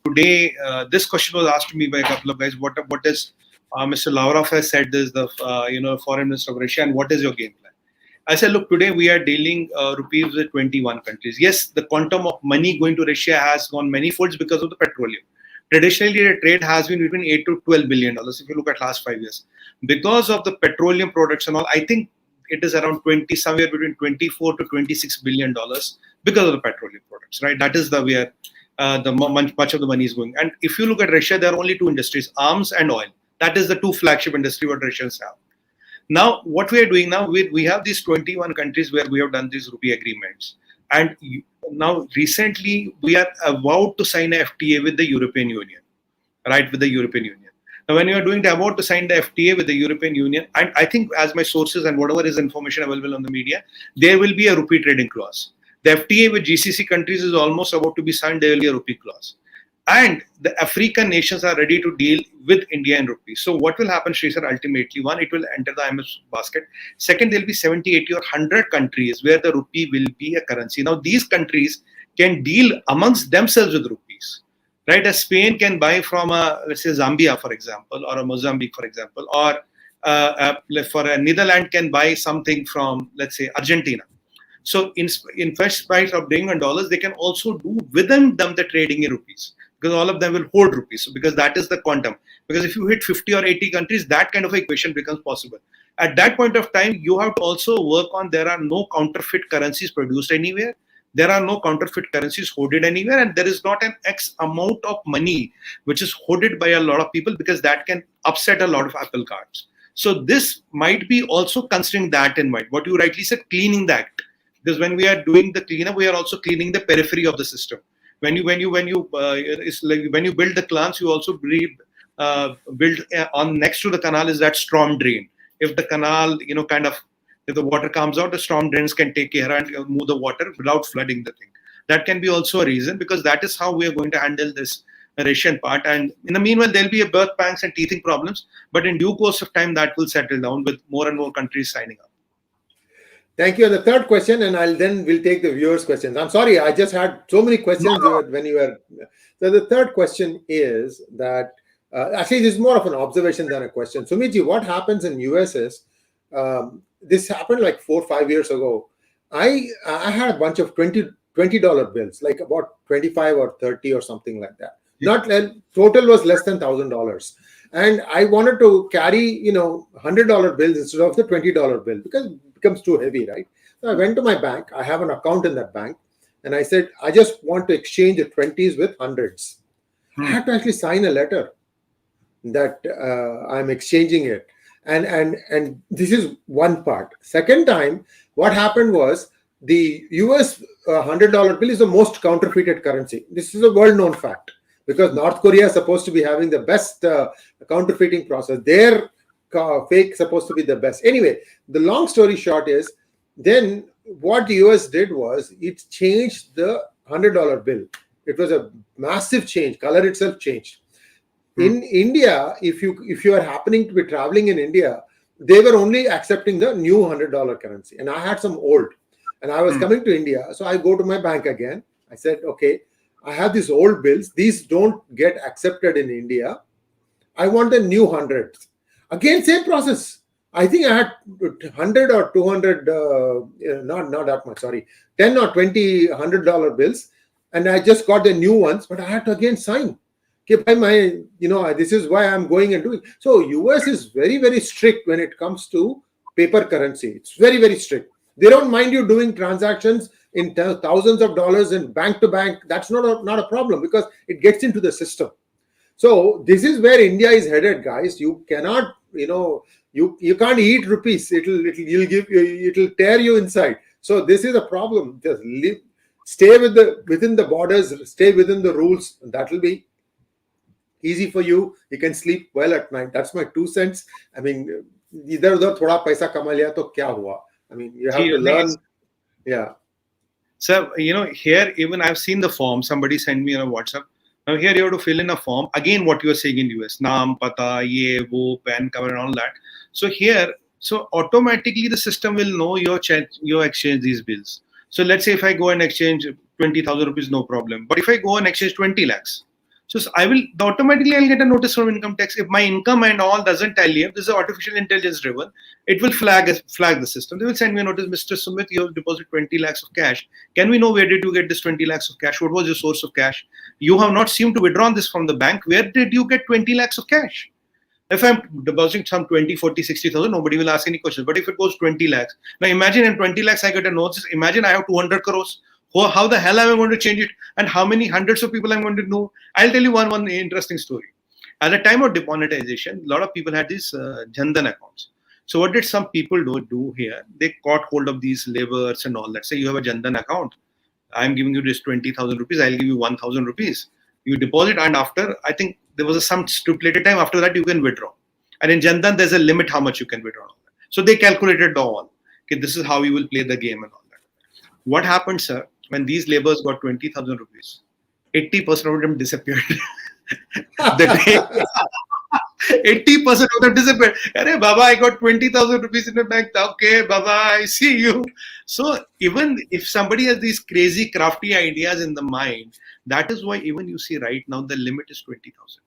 today, this question was asked to me by a couple of guys. What is Mr. Lavrov has said this, the foreign minister of Russia, and what is your game plan? I said, look, today we are dealing rupees with 21 countries. Yes, the quantum of money going to Russia has gone many folds because of the petroleum. Traditionally, the trade has been between $8 to $12 billion if you look at last 5 years. Because of the petroleum products and all, I think it is around somewhere between $24 to $26 billion because of the petroleum products, right? That is where much of the money is going. And if you look at Russia, there are only two industries, arms and oil. That is the two flagship industry what Russians have. Now, what we are doing now, we have these 21 countries where we have done these rupee agreements. And now, recently, we are about to sign a FTA with the European Union, right? With the European Union. Now, when you are about to sign the FTA with the European Union, and I think as my sources and whatever is information available on the media, there will be a rupee trading clause. The FTA with GCC countries is almost about to be signed. There will be a rupee clause. And the African nations are ready to deal with India in rupees. So what will happen, Sri sir, ultimately? One, it will enter the IMF basket. Second, there will be 70, 80 or 100 countries where the rupee will be a currency. Now, these countries can deal amongst themselves with rupees. Right? As Spain can buy from, let's say, Zambia, for example, or a Mozambique, for example, or for a Netherlands can buy something from, let's say, Argentina. So in first price of doing in dollars, they can also do within them the trading in rupees, because all of them will hold rupees. So because that is the quantum. Because if you hit 50 or 80 countries, that kind of equation becomes possible. At that point of time, you have to also work on there are no counterfeit currencies produced anywhere. There are no counterfeit currencies hoarded anywhere, and there is not an X amount of money which is hoarded by a lot of people, because that can upset a lot of apple carts. So this might be also considering that in mind. What you rightly said, cleaning the act. Because when we are doing the cleanup, we are also cleaning the periphery of the system. When you it's like when you build the clans, you also build on next to the canal is that storm drain. If the canal, if the water comes out, the storm drains can take care and move the water without flooding the thing. That can be also a reason, because that is how we are going to handle this Russian part. And in the meanwhile, there'll be a birth pangs and teething problems, but in due course of time, that will settle down with more and more countries signing up. Thank you. And the third question, and we'll take the viewers' questions. I'm sorry, I just had so many questions when you were. So the third question is that actually this is more of an observation than a question. Sumitji, what happens in US is this happened like 4 or 5 years ago. I had a bunch of $20 bills, like about 25 or 30 or something like that. Not total was less than $1,000. And I wanted to carry, $100 bills instead of the $20 bill, because it becomes too heavy, right? So I went to my bank. I have an account in that bank. And I said, I just want to exchange the 20s with hundreds. I had to actually sign a letter that I'm exchanging it. And this is one part. Second time, what happened was the US $100 bill is the most counterfeited currency. This is a world-known fact, because North Korea is supposed to be having the best counterfeiting process. Their fake supposed to be the best. Anyway, the long story short is, then what the US did was it changed the $100 bill. It was a massive change. Color itself changed. In India, if you are happening to be traveling in India, they were only accepting the new $100 currency. And I had some old. And I was coming to India. So I go to my bank again. I said, okay, I have these old bills. These don't get accepted in India. I want the new hundreds. Again, same process. I think I had 100 or 200, not that much, sorry, 10 or 20 $100 bills. And I just got the new ones, but I had to again sign. Okay, by my, this is why I'm going and doing. So US is very, very strict when it comes to paper currency. It's very, very strict. They don't mind you doing transactions in thousands of dollars in bank to bank. That's not a problem, because it gets into the system. So this is where India is headed, guys. You cannot, you can't eat rupees. It'll tear you inside. So this is a problem. Just stay within the borders, stay within the rules. That will be easy for you. You can sleep well at night. That's my 2 cents. I mean, idhar udhar thoda paisa kama liya to kya hua? I mean, you have to learn. Yeah. So, here even I've seen the form. Somebody sent me on a WhatsApp. Now here you have to fill in a form. Again, what you are saying in US, naam, pata, ye, wo, PAN cover and all that. So here, automatically the system will know your exchange these bills. So let's say if I go and exchange 20,000 rupees, no problem. But if I go and exchange 20 lakhs, so automatically I'll get a notice from income tax. If my income and all doesn't tally up, this is artificial intelligence driven. It will flag the system. They will send me a notice, Mr. Sumit, you have deposited 20 lakhs of cash. Can we know where did you get this 20 lakhs of cash? What was your source of cash? You have not seemed to withdraw this from the bank. Where did you get 20 lakhs of cash? If I'm depositing some 20, 40, 60,000, nobody will ask any questions. But if it goes 20 lakhs, now imagine in 20 lakhs I get a notice. Imagine I have 200 crores. How the hell am I going to change it? And how many hundreds of people I'm going to know? I'll tell you one interesting story. At the time of demonetization, a lot of people had these Jandan accounts. So what did some people do here? They caught hold of these laborers and all that. Say you have a Jandan account. I'm giving you this 20,000 rupees. I'll give you 1,000 rupees. You deposit, and after, I think there was some stipulated time. After that, you can withdraw. And in Jandan, there's a limit how much you can withdraw. So they calculated all. Okay, this is how you will play the game and all that. What happened, sir? When these laborers got 20,000 rupees, 80% of them disappeared. The day 80% of them disappeared. Arey Baba, I got 20,000 rupees in the bank. Okay, Baba, I see you. So even if somebody has these crazy, crafty ideas in the mind, that is why even you see right now the limit is 20,000.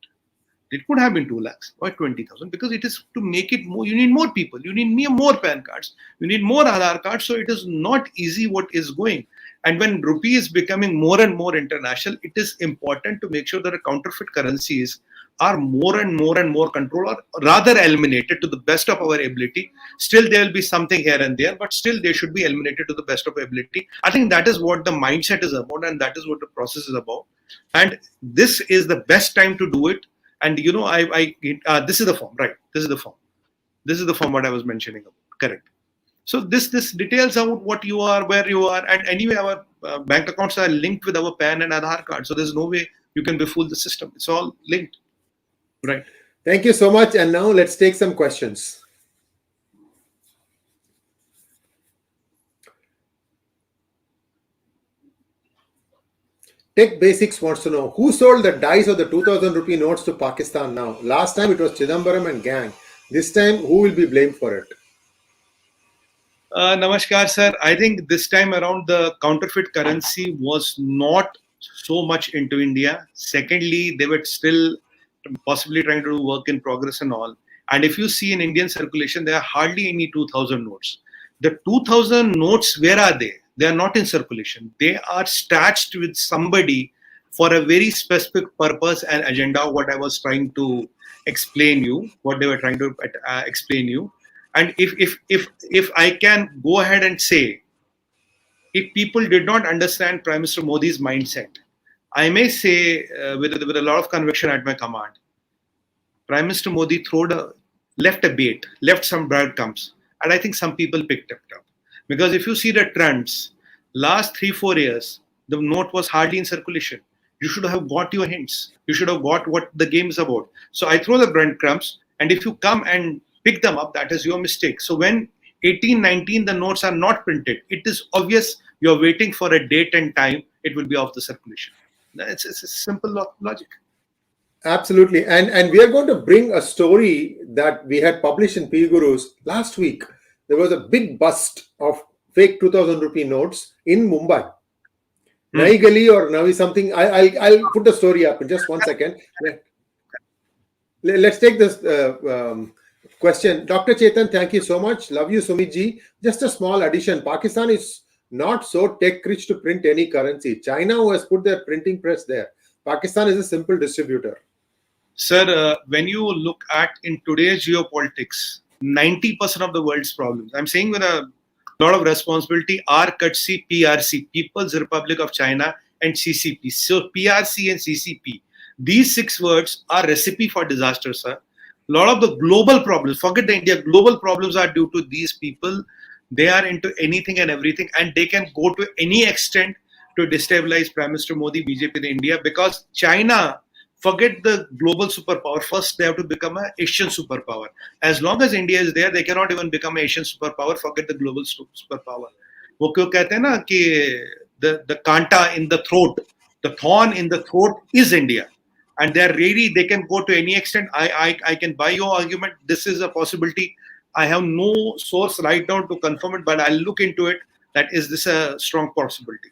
It could have been 2 lakhs or 20,000 because it is to make it more. You need more people. You need more PAN cards. You need more Aadhaar cards. So it is not easy what is going. And when rupee is becoming more and more international, it is important to make sure that the counterfeit currencies are more and more controlled, or rather eliminated to the best of our ability. Still, there will be something here and there, but still they should be eliminated to the best of ability. I think that is what the mindset is about, and that is what the process is about. And this is the best time to do it. And you know, this is the form, right? This is the form. This is the form what I was mentioning about. Correct. So this details out what you are, where you are, and anyway, our bank accounts are linked with our PAN and Aadhaar card. So there's no way you can befool the system. It's all linked, right? Thank you so much. And now let's take some questions. Tech Basics wants to know, who sold the dice of the 2000 rupee notes to Pakistan now? Last time it was Chidambaram and gang. This time, who will be blamed for it? Namaskar, sir. I think this time around the counterfeit currency was not so much into India. Secondly, they were still possibly trying to do work in progress and all. And if you see in Indian circulation, there are hardly any 2000 notes. The 2000 notes, where are they? They are not in circulation. They are stashed with somebody for a very specific purpose and agenda, what I was trying to explain you, what they were trying to explain you. And if I can go ahead and say, if people did not understand Prime Minister Modi's mindset, I may say with a lot of conviction at my command, Prime Minister Modi left a bait, left some breadcrumbs, and I think some people picked it up. Because if you see the trends, last 3-4 years, the note was hardly in circulation. You should have got your hints. You should have got what the game is about. So I throw the breadcrumbs, and if you come and pick them up, that is your mistake. So when 18-19, the notes are not printed, it is obvious you're waiting for a date and time, it will be off the circulation. It's a simple logic. Absolutely. And we are going to bring a story that we had published in PGurus last week. There was a big bust of fake 2000 rupee notes in Mumbai. Nayi Gali or Navi something. I'll put the story up in just 1 second. Let's take this question. Dr. Chetan, thank you so much. Love you, Sumit ji. Just a small addition. Pakistan is not so tech rich to print any currency. China, who has put their printing press there. Pakistan is a simple distributor. Sir, when you look at in today's geopolitics, 90% of the world's problems, I'm saying with a lot of responsibility, are courtesy PRC, People's Republic of China, and CCP. So PRC and CCP, these 6 words are recipe for disaster, sir. A lot of the global problems, forget the India, global problems are due to these people. They are into anything and everything, and they can go to any extent to destabilize Prime Minister Modi, BJP in India, because China, forget the global superpower. First, they have to become an Asian superpower. As long as India is there, they cannot even become an Asian superpower. Forget the global superpower. वो क्यों कहते हैं ना कि the kanta in the throat, the thorn in the throat is India, and they're ready. They can go to any extent. I can buy your argument. This is a possibility. I have no source right now to confirm it, but I'll look into it. That is this a strong possibility?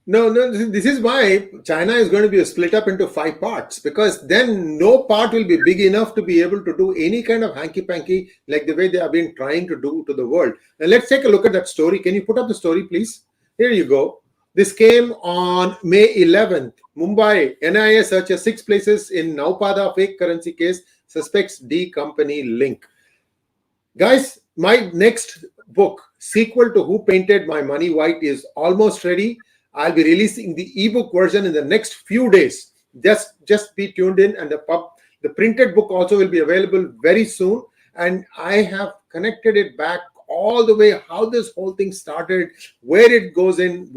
No, this is why China is going to be split up into 5 parts, because then no part will be big enough to be able to do any kind of hanky-panky like the way they have been trying to do to the world. And let's take a look at that story. Can you put up the story, please? Here you go. This came on May 11th. Mumbai, NIA searches 6 places in Naupada fake currency case, suspects D company link. Guys, my next book, sequel to Who Painted My Money White, is almost ready. I'll be releasing the ebook version in the next few days. Just be tuned in, and the printed book also will be available very soon. And I have connected it back all the way, how this whole thing started, where it goes in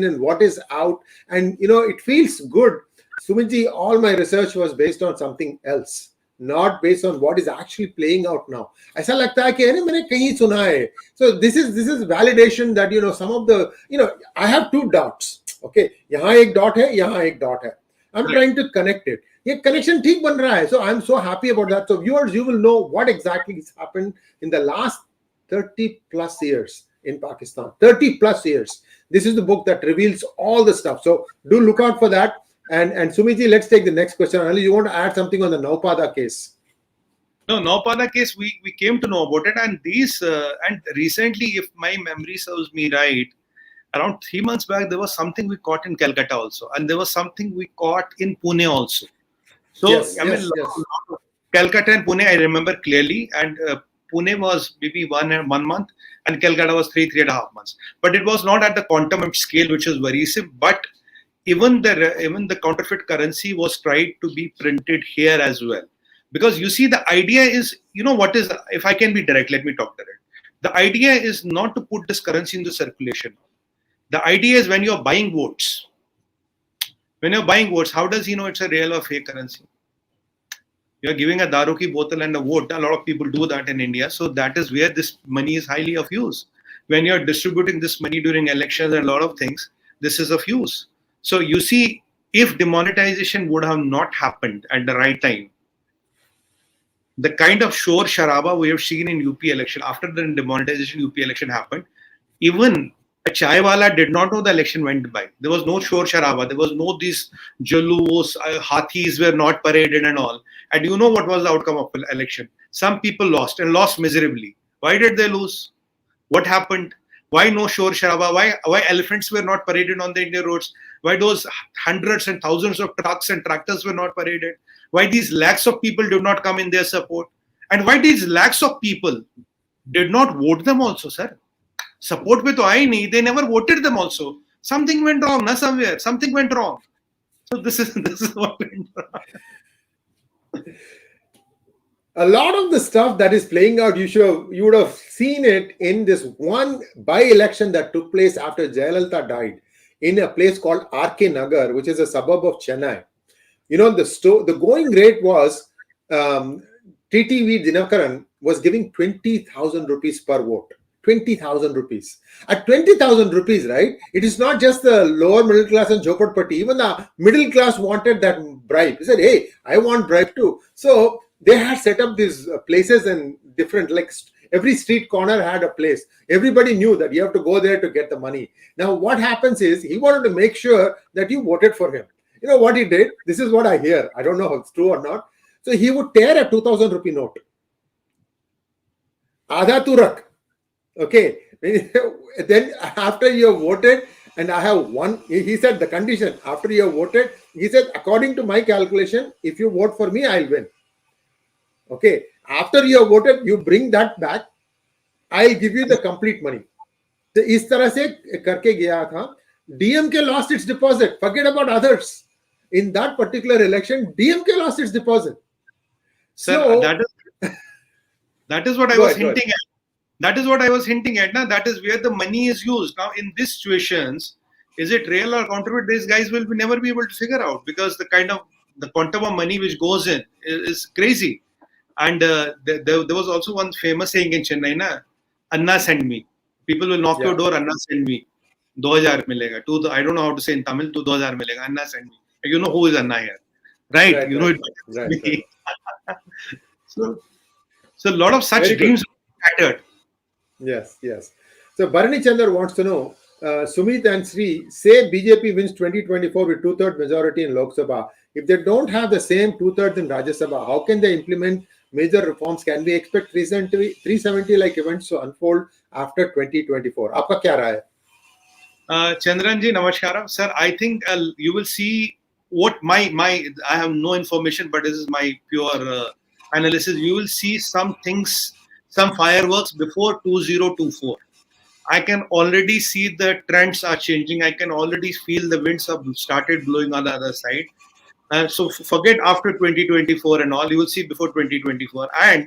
and what is out. And you know, it feels good. Sumitji, all my research was based on something else, not based on what is actually playing out now. ऐसा लगता है कि अरे मैंने कहीं सुना है. So this is validation that, you know, some of the, you know, I have 2 doubts. Okay, यहाँ एक dot है, यहाँ एक dot है. I'm trying to connect it. ये connection ठीक बन रहा है. So I'm so happy about that. So viewers, you will know what exactly has happened in the last 30 plus years in Pakistan. 30 plus years. This is the book that reveals all the stuff. So do look out for that. And Sumit, let's take the next question. Ali, you want to add something on the 𝙒𝙂𝙗𝑎 case? No, 𝙒𝙂𝙗𝑎 case, we came to know about it, and these and recently, if my memory serves me right, around 3 months back, there was something we caught in Calcutta also, and there was something we caught in Pune also. So, Yes, I mean, Calcutta and Pune, I remember clearly, and Pune was maybe 1 month, and Calcutta was 3.5 months. But it was not at the quantum and scale which is worrisome. But even the counterfeit currency was tried to be printed here as well. Because you see, the idea is, what is, if I can be direct, let me talk direct. The idea is not to put this currency into circulation. The idea is when you're buying votes. When you're buying votes, how does he know it's a real or fake currency? You're giving a daru ki bottle and a vote. A lot of people do that in India. So that is where this money is highly of use. When you're distributing this money during elections and a lot of things, this is of use. So you see, if demonetization would have not happened at the right time, the kind of shore sharaba we have seen in UP election, after the demonetization UP election happened, even a chai wala did not know the election went by. There was no shore sharaba. There was no these jalus, hathis were not paraded and all. And you know what was the outcome of the election? Some people lost and lost miserably. Why did they lose? What happened? Why no shore sharaba? Why elephants were not paraded on the Indian roads? Why those hundreds and thousands of trucks and tractors were not paraded? Why these lakhs of people did not come in their support? And why these lakhs of people did not vote them also, sir? Support mein to aaye nahi. They never voted them also. Something went wrong, na somewhere. Something went wrong. So this is what went wrong. A lot of the stuff that is playing out, you would have seen it in this one by-election that took place after Jayalalitha died in a place called RK Nagar, which is a suburb of Chennai. The going rate was TTV Dinakaran was giving 20,000 rupees per vote. 20,000 rupees. At 20,000 rupees, right? It is not just the lower middle class and Jhopatpatti. Even the middle class wanted that bribe. He said, hey, I want bribe too. So they had set up these places and different, like every street corner had a place. Everybody knew that you have to go there to get the money. Now, what happens is he wanted to make sure that you voted for him. You know what he did? This is what I hear. I don't know if it's true or not. So he would tear a 2,000 rupee note. Adha tu rakh. Okay. Then after you have voted, and I have one, he said the condition, after you have voted, he said, according to my calculation, if you vote for me, I'll win. Okay. After you have voted, you bring that back. I'll give you the complete money. So इस तरह से करके गया था. DMK lost its deposit. Forget about others. In that particular election, DMK lost its deposit. Sir, So that is what I was hinting at. That is what I was hinting at. Now, that is where the money is used. Now, in these situations, is it real or counterfeit? These guys will never be able to figure out, because the quantum of money which goes in is crazy. And there was also one famous saying in Chennai, na, Anna send me. People will knock your door, Anna send me. 2,000 milega. I don't know how to say in Tamil, 2,000 milega. Anna send me. You know who is Anna here, right? You know it. Right. So a lot of such dreams are scattered. Yes. So Bharani Chandar wants to know, Sumit and Sri say BJP wins 2024 with 2/3 majority in Lok Sabha. If they don't have the same 2/3 in Rajya Sabha, how can they implement major reforms? Can we expect 370 like events to unfold after 2024? Aapka kya raay hai? Chandran ji, namaskaram. Sir, I think you will see what I have no information, but this is my pure analysis. You will see some things, some fireworks before 2024. I can already see the trends are changing. I can already feel the winds have started blowing on the other side. So forget after 2024 and all, you will see before 2024. And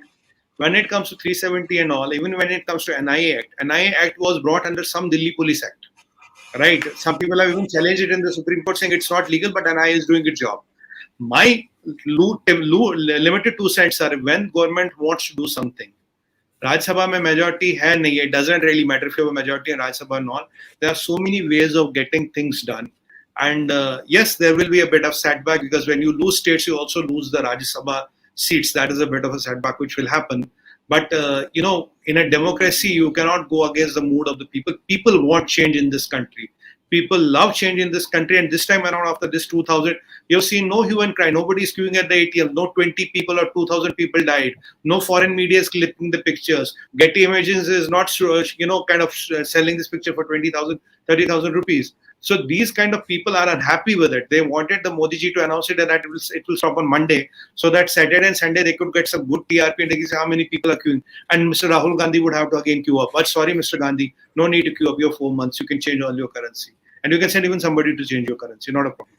when it comes to 370 and all, even when it comes to NIA Act was brought under some Delhi Police Act. Right. Some people have even challenged it in the Supreme Court saying it's not legal, but NIA is doing its job. My limited 2 cents are when government wants to do something. Rajya Sabha mein majority hai nahi. It doesn't really matter if you have a majority in Rajya Sabha and all. There are so many ways of getting things done. And yes, there will be a bit of setback, because when you lose states, you also lose the Rajya Sabha seats. That is a bit of a setback which will happen. But in a democracy, you cannot go against the mood of the people. People want change in this country. People love change in this country. And this time around, after this 2000, you've seen no hue and cry. Nobody's queuing at the ATM. No 20 people or 2,000 people died. No foreign media is clipping the pictures. Getty Images is not, kind of selling this picture for 20,000, 30,000 rupees. So these kind of people are unhappy with it. They wanted the Modi ji to announce it, and that it will stop on Monday, so that Saturday and Sunday they could get some good TRP and they can say how many people are queuing. And Mr. Rahul Gandhi would have to again queue up. But sorry, Mr. Gandhi, no need to queue up your 4 months. You can change all your currency. And you can send even somebody to change your currency. Not a problem.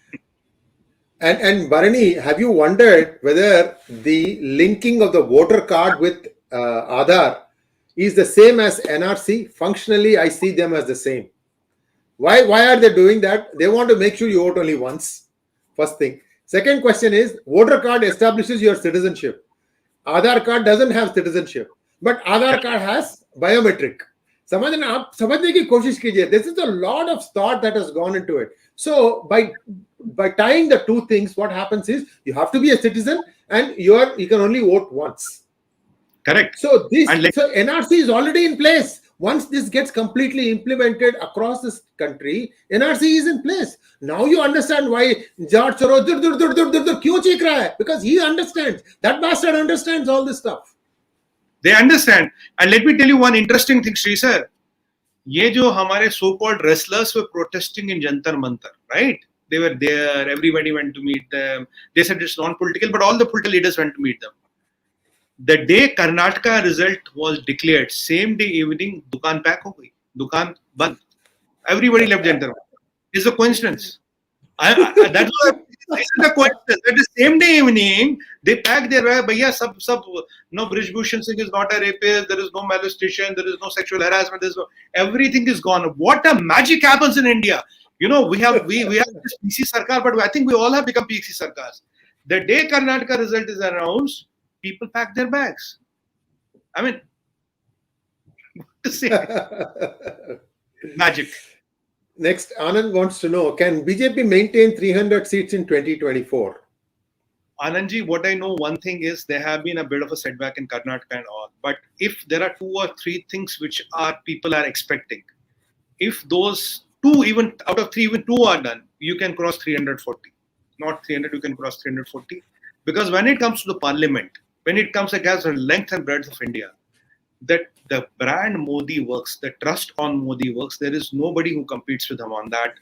And Bharani, have you wondered whether the linking of the voter card with Aadhaar is the same as NRC? Functionally, I see them as the same. Why are they doing that? They want to make sure you vote only once. First thing. Second question is, voter card establishes your citizenship. Aadhaar card doesn't have citizenship, but Aadhaar card has biometric. समझने की कोशिश कीजिए. This is a lot of thought that has gone into it. So by tying the two things, what happens is you have to be a citizen and you can only vote once. Correct. So NRC is already in place. Once this gets completely implemented across this country, NRC is in place. Now you understand why George Soros kyun cheek raha hai? Because he understands. That bastard understands all this stuff. They understand. And let me tell you one interesting thing, Sri sir. ये जो हमारे so-called wrestlers were protesting in Jantar Mantar, right? They were there. Everybody went to meet them. They said it's non-political, but all the political leaders went to meet them. The day Karnataka result was declared, same day evening, dukan pack ho gayi, dukan band. Everybody left Jantar. It's a coincidence. That's a coincidence. At the same day evening, they packed their bag. Bhaiya, no, Brijbhushan Singh is not a rapist. There is no molestation. There is no sexual harassment. Everything is gone. What a magic happens in India. We have this PC Sarkar, but I think we all have become PC Sarkars. The day Karnataka result is announced, people pack their bags. I mean, what to say? Magic. Next, Anand wants to know, can BJP maintain 300 seats in 2024? Anandji, what I know, one thing is there have been a bit of a setback in Karnataka and all. But if there are 2 or 3 things which people are expecting, if those 2, even out of 3, even 2 are done, you can cross 340. Not 300, you can cross 340. Because when it comes to the parliament, when it comes against the length and breadth of India, that the brand Modi works, the trust on Modi works, there is nobody who competes with him on that,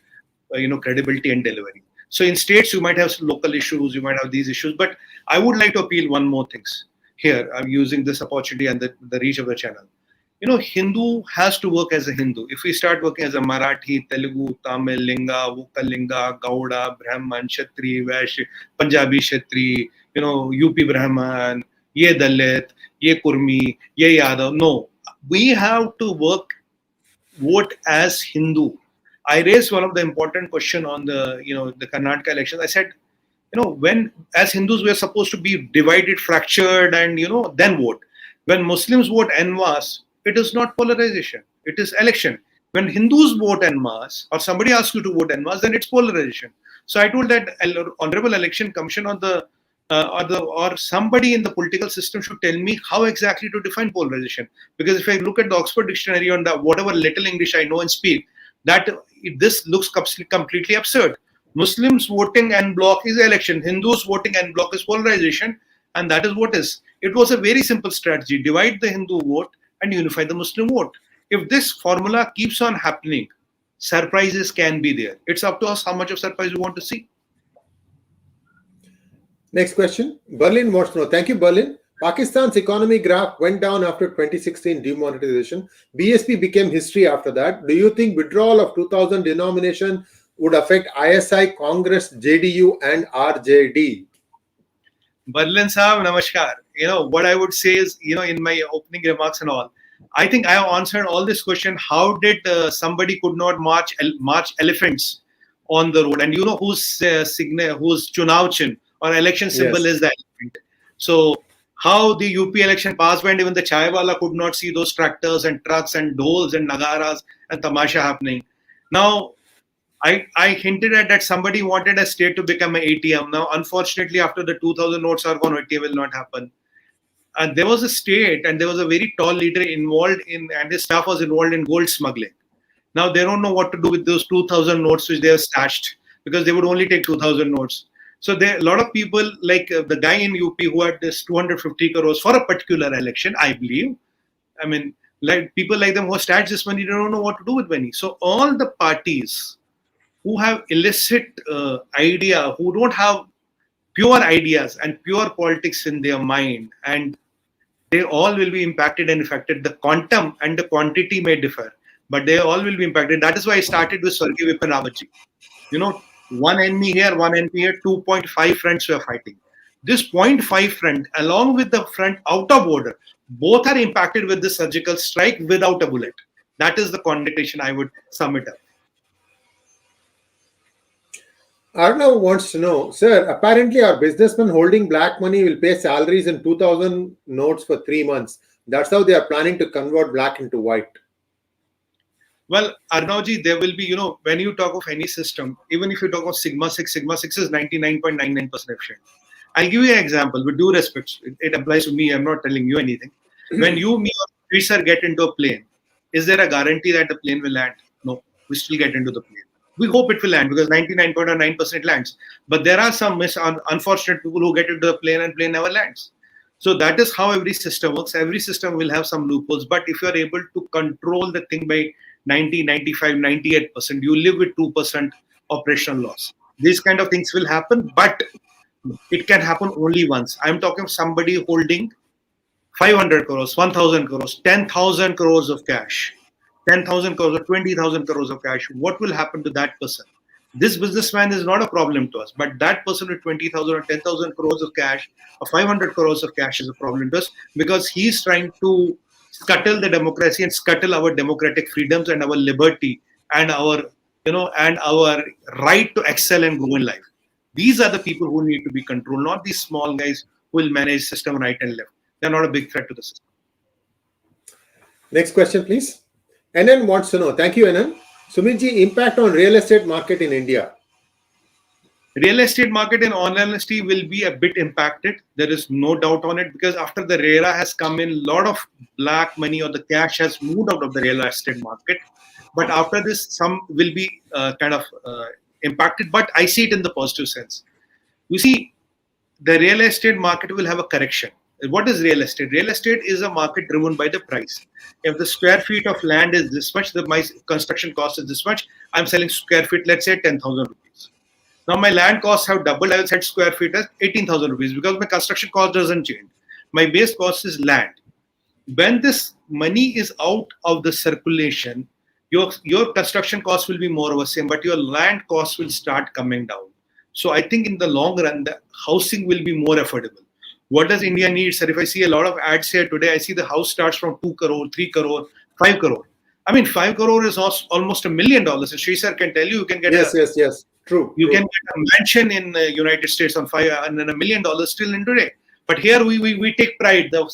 credibility and delivery. So in states, you might have local issues, you might have these issues, but I would like to appeal one more things here. I'm using this opportunity and the reach of the channel. Hindu has to work as a Hindu. If we start working as a Marathi, Telugu, Tamil, Linga, Vokalinga, Gauda, Brahman, Kshatri, Vaishya, Punjabi Kshatri, UP Brahman, ye Dalit, ye Kurmi, ye Yadav. No, we have to vote as Hindu. I raised one of the important question on the Karnataka elections. I said, when as Hindus we are supposed to be divided, fractured, and then vote. When Muslims vote en masse, it is not polarization. It is election. When Hindus vote en masse, or somebody asks you to vote en masse, then it's polarization. So I told that Honorable Election Commission or somebody in the political system should tell me how exactly to define polarization. Because if I look at the Oxford Dictionary on whatever little English I know and speak, that this looks completely absurd. Muslims voting en bloc is election. Hindus voting en bloc is polarization. And that is what is. It was a very simple strategy. Divide the Hindu vote and unify the Muslim vote. If this formula keeps on happening, surprises can be there. It's up to us how much of surprise we want to see. Next question. Berlin wants to know. Thank you, Berlin. Pakistan's economy graph went down after 2016 demonetization. BSP became history after that. Do you think withdrawal of 2000 denomination would affect ISI, Congress, JDU and RJD? Berlin Sahab, namaskar. What I would say is, in my opening remarks and all, I think I have answered all this question. How did somebody could not march elephants on the road? And whose Chunav Chin or election symbol is the elephant. So how the UP election passed when even the chaiwala could not see those tractors and trucks and doles and nagaras and tamasha happening. Now, I hinted at that somebody wanted a state to become an ATM. Now, unfortunately, after the 2000 notes are gone, ATM will not happen. And there was a state and there was a very tall leader involved in, and his staff was involved in gold smuggling. Now they don't know what to do with those 2000 notes which they have stashed, because they would only take 2000 notes. So there a lot of people like the guy in UP who had this 250 crores for a particular election, I believe. I mean, like people like them who stashed this money, they don't know what to do with money. So all the parties who have illicit idea, who don't have pure ideas and pure politics in their mind, and they all will be impacted and affected. The quantum and the quantity may differ, but they all will be impacted. That is why I started with 𝙒𝙂𝙀𝘀𝑉𝑝𝑖𝑛 Ravatji. You know, one enemy here, one enemy here, 2.5 fronts were fighting. This 0.5 front, along with the front out of border, both are impacted with the surgical strike without a bullet. That is the connotation I would sum it up. Arnav wants to know, sir, apparently our businessmen holding black money will pay salaries in 2000 notes for 3 months. That's how they are planning to convert black into white. Well, Arnavji, there will be, you know, when you talk of any system, even if you talk of 𝙒𝙗𝑠 is 99.99% efficient. I'll give you an example with due respect. It applies to me. I'm not telling you anything. When you, me, or Fisher get into a plane, is there a guarantee that the plane will land? No, we still get into the plane. We hope it will land because 99.9% lands. But there are some unfortunate people who get into the plane and plane never lands. So that is how every system works. Every system will have some loopholes. But if you are able to control the thing by 90, 95, 98%, you live with 2% operational loss. These kind of things will happen, but it can happen only once. I'm talking of somebody holding 500 crores, 1000 crores, 10,000 crores of cash, 10,000 crores or 20,000 crores of cash. What will happen to that person? This businessman is not a problem to us, but that person with 20,000 or 10,000 crores of cash or 500 crores of cash is a problem to us, because he's trying to scuttle the democracy and scuttle our democratic freedoms and our liberty and our, you know, and our right to excel and grow in life. These are the people who need to be controlled, not these small guys who will manage system right and left. They're not a big threat to the system. Next question, please. Anand wants to know. Thank you, Anand. Sumitji, impact on real estate market in India. Real estate market, in all honesty, will be a bit impacted. There is no doubt on it, because after the RERA has come in, a lot of black money or the cash has moved out of the real estate market. But after this, some will be impacted. But I see it in the positive sense. You see, the real estate market will have a correction. What is real estate? Real estate is a market driven by the price. If the square feet of land is this much, my construction cost is this much, I'm selling square feet, let's say 10,000 rupees. Now my land costs have doubled. I will set square feet as 18,000 rupees because my construction cost doesn't change. My base cost is land. When this money is out of the circulation, your construction cost will be more or the same, but your land cost will start coming down. So I think in the long run, the housing will be more affordable. What does India need, sir? If I see a lot of ads here today, I see the house starts from 2 crore, 3 crore, 5 crore. I mean, 5 crore is almost $1 million. And Sri sir can tell you, you can get yes. True. You can get a mansion in the United States on $5 and then $1 million still in today. But here we take pride. The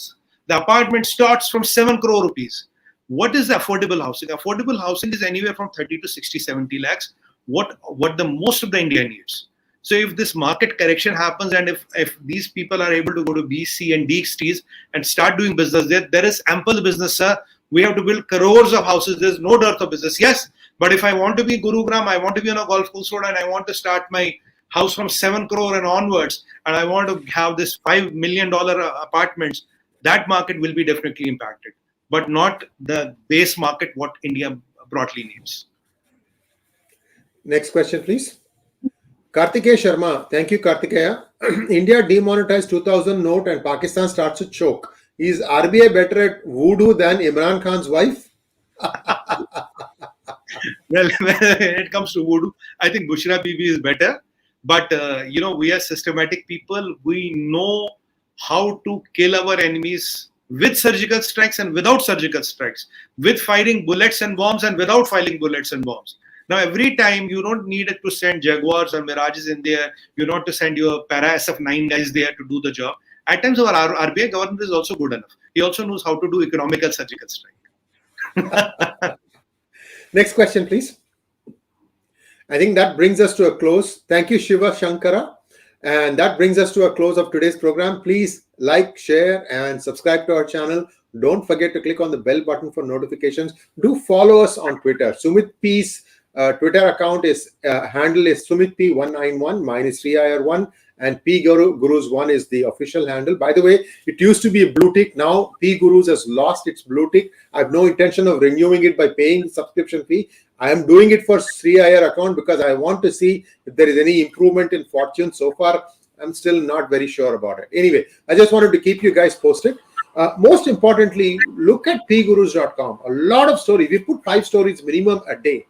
apartment starts from 7 crore rupees. What is affordable housing? Affordable housing is anywhere from 30 to 60, 70 lakhs. What the most of the India needs. So if this market correction happens, and if these people are able to go to BC and DXTs and start doing business, there is ample business, sir. We have to build crores of houses. There's no dearth of business. Yes, but if I want to be Gurugram, I want to be on a golf course road, and I want to start my house from 7 crore and onwards, and I want to have this $5 million apartments, that market will be definitely impacted, but not the base market, what India broadly needs. Next question, please. Kartikeya Sharma. Thank you, Kartikeya. India demonetized 2000 note and Pakistan starts to choke. Is RBI better at voo-doo than Imran Khan's wife? Well, when it comes to voo-doo, I think Bushra Bibi is better. But, we are systematic people. We know how to kill our enemies with surgical strikes and without surgical strikes, with firing bullets and bombs and without firing bullets and bombs. Now, every time you don't need to send Jaguars or Mirages in there. You don't have to send your para SF9 guys there to do the job. At times, our RBI governor is also good enough. He also knows how to do economical surgical strike. Next question, please. I think that brings us to a close. Thank you, Shiva Shankara. And that brings us to a close of today's program. Please like, share, and subscribe to our channel. Don't forget to click on the bell button for notifications. Do follow us on Twitter. Sumit Peer's Twitter account handle is Sumit Peer 191. Mine is 𝙒𝙗𝙪1. And PGurus 1 is the official handle. By the way, it used to be a blue tick. Now PGurus has lost its blue tick. I have no intention of renewing it by paying the subscription fee. I am doing it for 𝙒𝙗𝙪 account because I want to see if there is any improvement in fortune. So far, I'm still not very sure about it. Anyway, I just wanted to keep you guys posted. Most importantly, look at PGurus.com. A lot of stories. We put 5 stories minimum a day.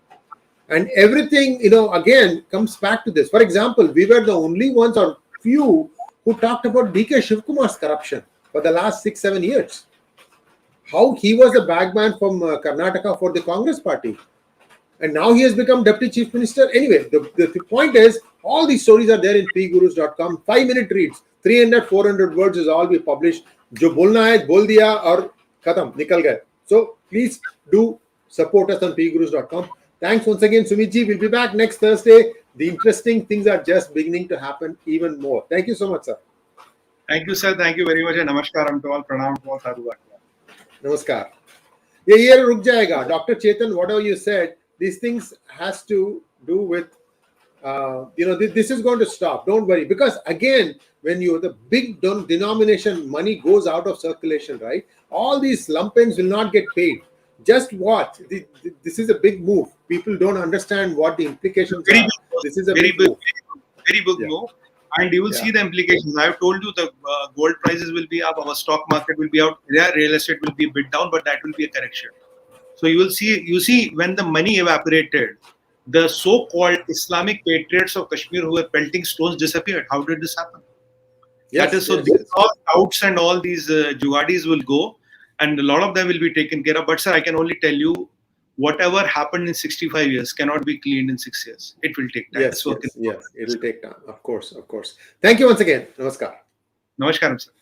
And everything, again, comes back to this. For example, we were the only ones or few who talked about 𝗑𝙬𝙗𝙗𝑆ivakumar's corruption for the last 6-7 years. How he was a bagman from Karnataka for the Congress party. And now he has become Deputy Chief Minister. Anyway, the point is, all these stories are there in PGurus.com. 5-minute reads, 300-400 words is all we publish. Jo bolna hai, bol diya, aur khatam, nikal gaye. So please do support us on PGurus.com. Thanks once again, Sumitji. We'll be back next Thursday. The interesting things are just beginning to happen even more. Thank you so much, sir. Thank you, sir. Thank you very much. And namaskaram to all. Pranam to all. Sadhu. Namaskar. Ye year ruk jayega. Dr. Chetan, whatever you said, these things has to do with, this is going to stop. Don't worry. Because again, when the big denomination money goes out of circulation, right? All these lumpens will not get paid. Just watch. This is a big move. People don't understand what the implications are. This is a very big move. And you will see the implications. I have told you the gold prices will be up, our stock market will be out, real estate will be a bit down, but that will be a correction. So you will see, when the money evaporated, the so-called Islamic patriots of Kashmir who were pelting stones disappeared. How did this happen? All doubts and all these jugadis will go, and a lot of them will be taken care of. But sir, I can only tell you, whatever happened in 65 years cannot be cleaned in 6 years. It will take time. Yes, it will take time. Of course. Thank you once again. Namaskar. Namaskaram, sir.